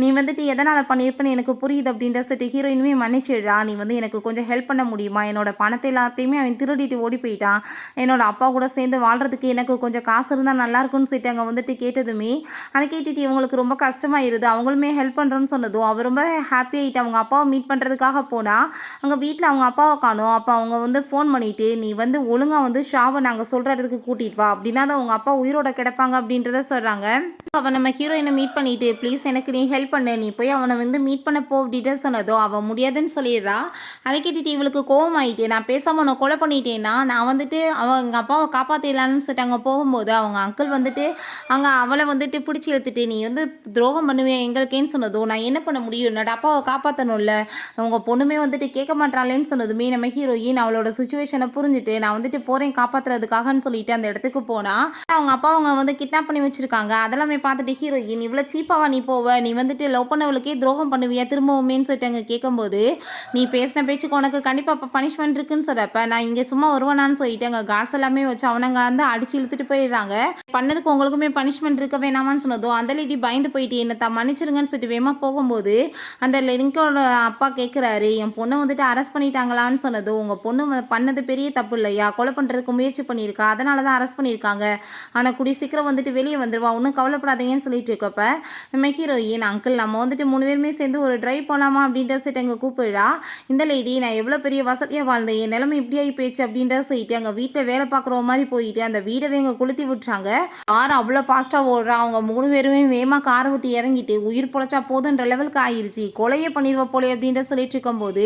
நீ வந்துட்டு எதனால் பண்ணியிருப்பேன்னு எனக்கு புரியுது அப்படின்ற சொல்லிட்டு ஹீரோயினுமே மன்னிச்சிடுறா. நீ வந்து எனக்கு கொஞ்சம் ஹெல்ப் பண்ண முடியுமா? என்னோட பணத்தை எல்லாத்தையுமே அவன் திருடிட்டு ஓடி போயிட்டான். என்னோட அப்பா கூட சேர்ந்து வாழ்கிறதுக்கு எனக்கு கொஞ்சம் காசு இருந்தால் நல்லாயிருக்கும்னு சொல்லிட்டு அங்கே வந்துட்டு கேட்டதுமே அதை கேட்டுட்டு இவங்களுக்கு ரொம்ப கஷ்டமாயிருது. அவங்களுமே ஹெல்ப் பண்ணுறோன்னு சொன்னதும் அவள் ரொம்ப ஹாப்பி ஆகிட்டு அவங்க அப்பாவை மீட் பண்ணுறதுக்காக போனால் அங்கே வீட்டில் அவங்க அப்பாவை காணோம். அப்போ அவங்க வந்து ஃபோன் பண்ணிவிட்டு நீ வந்து ஒழுங்காக வந்து ஷாவை நாங்கள் சொல்கிற இடத்துக்கு கூட்டிகிட்டு வா, அப்படின்னா தான் அவங்க அப்பா உயிரோட கிடப்பாங்க அப்படின்றத சொல்கிறாங்க. அவன் நம்ம ஹீரோயினை மீட் பண்ணிட்டு ப்ளீஸ் எனக்கு நீ ஹெல்ப் பண்ணு, நீ போய் அவனை வந்து மீட் பண்ண போ அப்படின்ட்டு சொன்னதோ அவன் முடியாதுன்னு சொல்லிடுறா. அதை கேட்டுட்டு இவளுக்கு கோவம் ஆகிட்டு நான் பேசாமல் உன்னை கொலை பண்ணிட்டேன்னா நான் வந்துட்டு அவன் எங்கள் அப்பாவை காப்பாற்றிடலான்னு சொல்லிட்டு அங்கே போகும்போது அவங்க அங்கிள் வந்துட்டு அங்கே அவளை வந்துட்டு பிடிச்சி எடுத்துட்டு நீ வந்து துரோகம் பண்ணுவேன் எங்களுக்கேன்னு சொன்னதோ நான் என்ன பண்ண முடியும், என்னோட அப்பாவை காப்பாற்றணும்ல, உங்கள் பொண்ணுமே வந்துட்டு கேட்க மாட்டாளேன்னு சொன்னதுமே நம்ம ஹீரோயின் அவளோட சுச்சுவேஷனை புரிஞ்சுட்டு நான் வந்துட்டு போகிறேன் காப்பாற்றுறதுக்காகன்னு சொல்லிட்டு அந்த இடத்துக்கு போனால் அவங்க அப்பா அவங்க வந்து கிட்னாப் பண்ணி வச்சுருக்காங்க. அதெல்லாமே பார்த்துட்டு ஹீரோயின் இவ்வளோ சீப்பாவா நீ போவ, நீ வந்துட்டு லவ் பண்ணவளுக்கே துரோகம் பண்ணுவியா திரும்பவுமேன்னு சொல்லிட்டு அங்கே கேட்கும்போது நீ பேசின பேச்சுக்கு உனக்கு கண்டிப்பாக இப்போ பனிஷ்மெண்ட் இருக்குன்னு சொல்கிறப்ப நான் இங்கே சும்மா வருவானான்னு சொல்லிட்டு அங்கே கார்ட்ஸ் எல்லாமே வச்சு அவனங்க வந்து அடிச்சு இழுத்துட்டு போயிடுறாங்க. பண்ணதுக்கு உங்களுக்குமே பனிஷ்மெண்ட் இருக்க வேணாமான்னு சொன்னதும் அந்த லேடி பயந்து போயிட்டு என்ன தான் மன்னிச்சிருங்கன்னு சொல்லிட்டு வேமா போகும்போது அந்த லிங்கோட அப்பா கேட்குறாரு என் பொண்ணை வந்துட்டு அரெஸ்ட் பண்ணிட்டாங்களான்னு சொன்னது உங்கள் பொண்ணு பண்ணது பெரிய தப்பு இல்லையா, கொலை பண்ணுறதுக்கு முயற்சி பண்ணியிருக்கா, அதனால தான் அரெஸ்ட் பண்ணியிருக்காங்க, ஆனால் கூடிய சீக்கிரம் வந்துட்டு வெளியே வந்துடுவா, ஒன்றும் கவலைப்படாதீங்கன்னு சொல்லிட்டு இருக்கப்ப நம்ம ஹீரோயின் அங்கிள் நம்ம வந்துட்டு 3 பேருமே சேர்ந்து ஒரு ட்ரைவ் போகலாமா அப்படின்ற சொல்லிட்டு அங்கே கூப்பிடுறா. இந்த லேடி நான் எவ்வளோ பெரிய வசதியாக வாழ்ந்தேன், என் நிலைமை இப்படி ஆகி போயிடுச்சு அப்படின்ற சொல்லிட்டு அங்கே வீட்டில் வேலை பார்க்குற மாதிரி போயிட்டு அந்த வீடவே இங்கே கொளுத்தி விட்டுறாங்க. கார் அவ்வளோ ஃபாஸ்ட்டாக ஓடுறா. அவங்க 3 பேருமே வேகமாக காரை விட்டு இறங்கிட்டு உயிர் பொழைச்சா போதுன்ற லெவலுக்கு ஆயிடுச்சு, கொலையே பண்ணிடுவா போலே அப்படின்ற சொல்லிட்டு இருக்கும்போது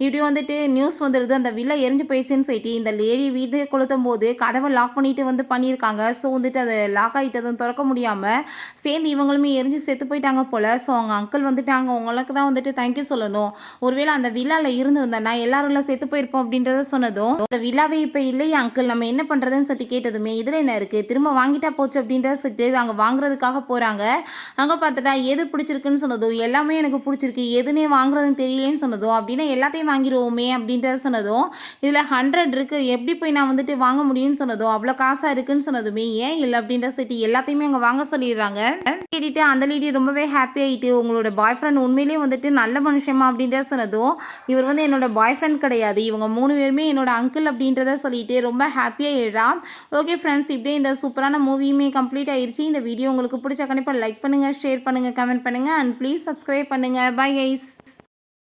இப்படி வந்துட்டு நியூஸ் வந்துடுது அந்த வில்லை எரிஞ்சு போயிடுச்சுன்னு சொல்லிட்டு இந்த லேடி வீடு கொளுத்தும் போது கதவை லாக் பண்ணிட்டு வந்து பண்ணியிருக்காங்க. ஸோ வந்துட்டு அதை லாக் ஆகிட்டதும் திறக்க முடியாமல் சேர்ந்து இவங்களுமே எரிஞ்சு செத்து போயிட்டாங்க போல். ஸோ அவங்க அங்கிள் வந்துட்டாங்க உங்களுக்கு தான் வந்துட்டு தேங்க்யூ சொல்லணும், ஒருவேளை அந்த வில்லாவில் இருந்திருந்தேன்னா எல்லாரும் செத்து போயிருப்போம் அப்படின்றத சொன்னதும் அந்த வில்லாவே இப்போ இல்லையே அங்கிள் நம்ம என்ன பண்ணுறதுன்னு சொல்லிட்டு கேட்டதுமே இதில் என்ன இருக்குது திரும்ப வாங்கிட்டா போச்சு அப்படின்றத சொல்லிட்டு அங்கே வாங்குறதுக்காக போகிறாங்க. அங்கே பார்த்துட்டா எது பிடிச்சிருக்குன்னு சொன்னதும் எல்லாமே எனக்கு பிடிச்சிருக்கு, எதுனே வாங்குறதுன்னு தெரியலேன்னு சொன்னதும் அப்படின்னா எல்லாத்தையும் வாங்கிடுவோமே அப்படின்றத சொன்னதும் இதில் 100 இருக்குது எப்படி போய் நான் வந்துட்டு வாங்க முடியும்னு சொன்னதும் அவ்வளோ காசாக இருக்குன்னு சொன்னதுமே ஏன் இல்லை அப்படின்ற சொல்லிட்டு எல்லாத்தையுமே அங்கே வாங்க சொல்லிடுறாங்க. கேட்டுட்டு அந்த லேடி ரொம்பவே ஹாப்பி ஆகிட்டு உங்களோட பாய் ஃப்ரெண்ட் உண்மையிலேயே வந்துட்டு நல்ல மனுஷமா அப்படின்றத சொன்னதும் இவர் வந்து என்னோட பாய் ஃப்ரெண்ட் கிடையாது, இவங்க 3 பேருமே என்னோட அங்கிள் அப்படின்றத சொல்லிட்டு ரொம்ப ஹாப்பியாக எழுறான். ஓகே ஃப்ரெண்ட்ஸ், இப்படியே இந்த சூப்பரான மூவியுமே கம்ப்ளீட் ஆயிடுச்சு. இந்த வீடியோ உங்களுக்கு பிடிச்ச கண்டிப்பாக லைக் பண்ணுங்கள், ஷேர் பண்ணுங்கள், கமெண்ட் பண்ணுங்கள் அண்ட் ப்ளீஸ் சப்ஸ்கிரைப் பண்ணுங்கள். Bye guys.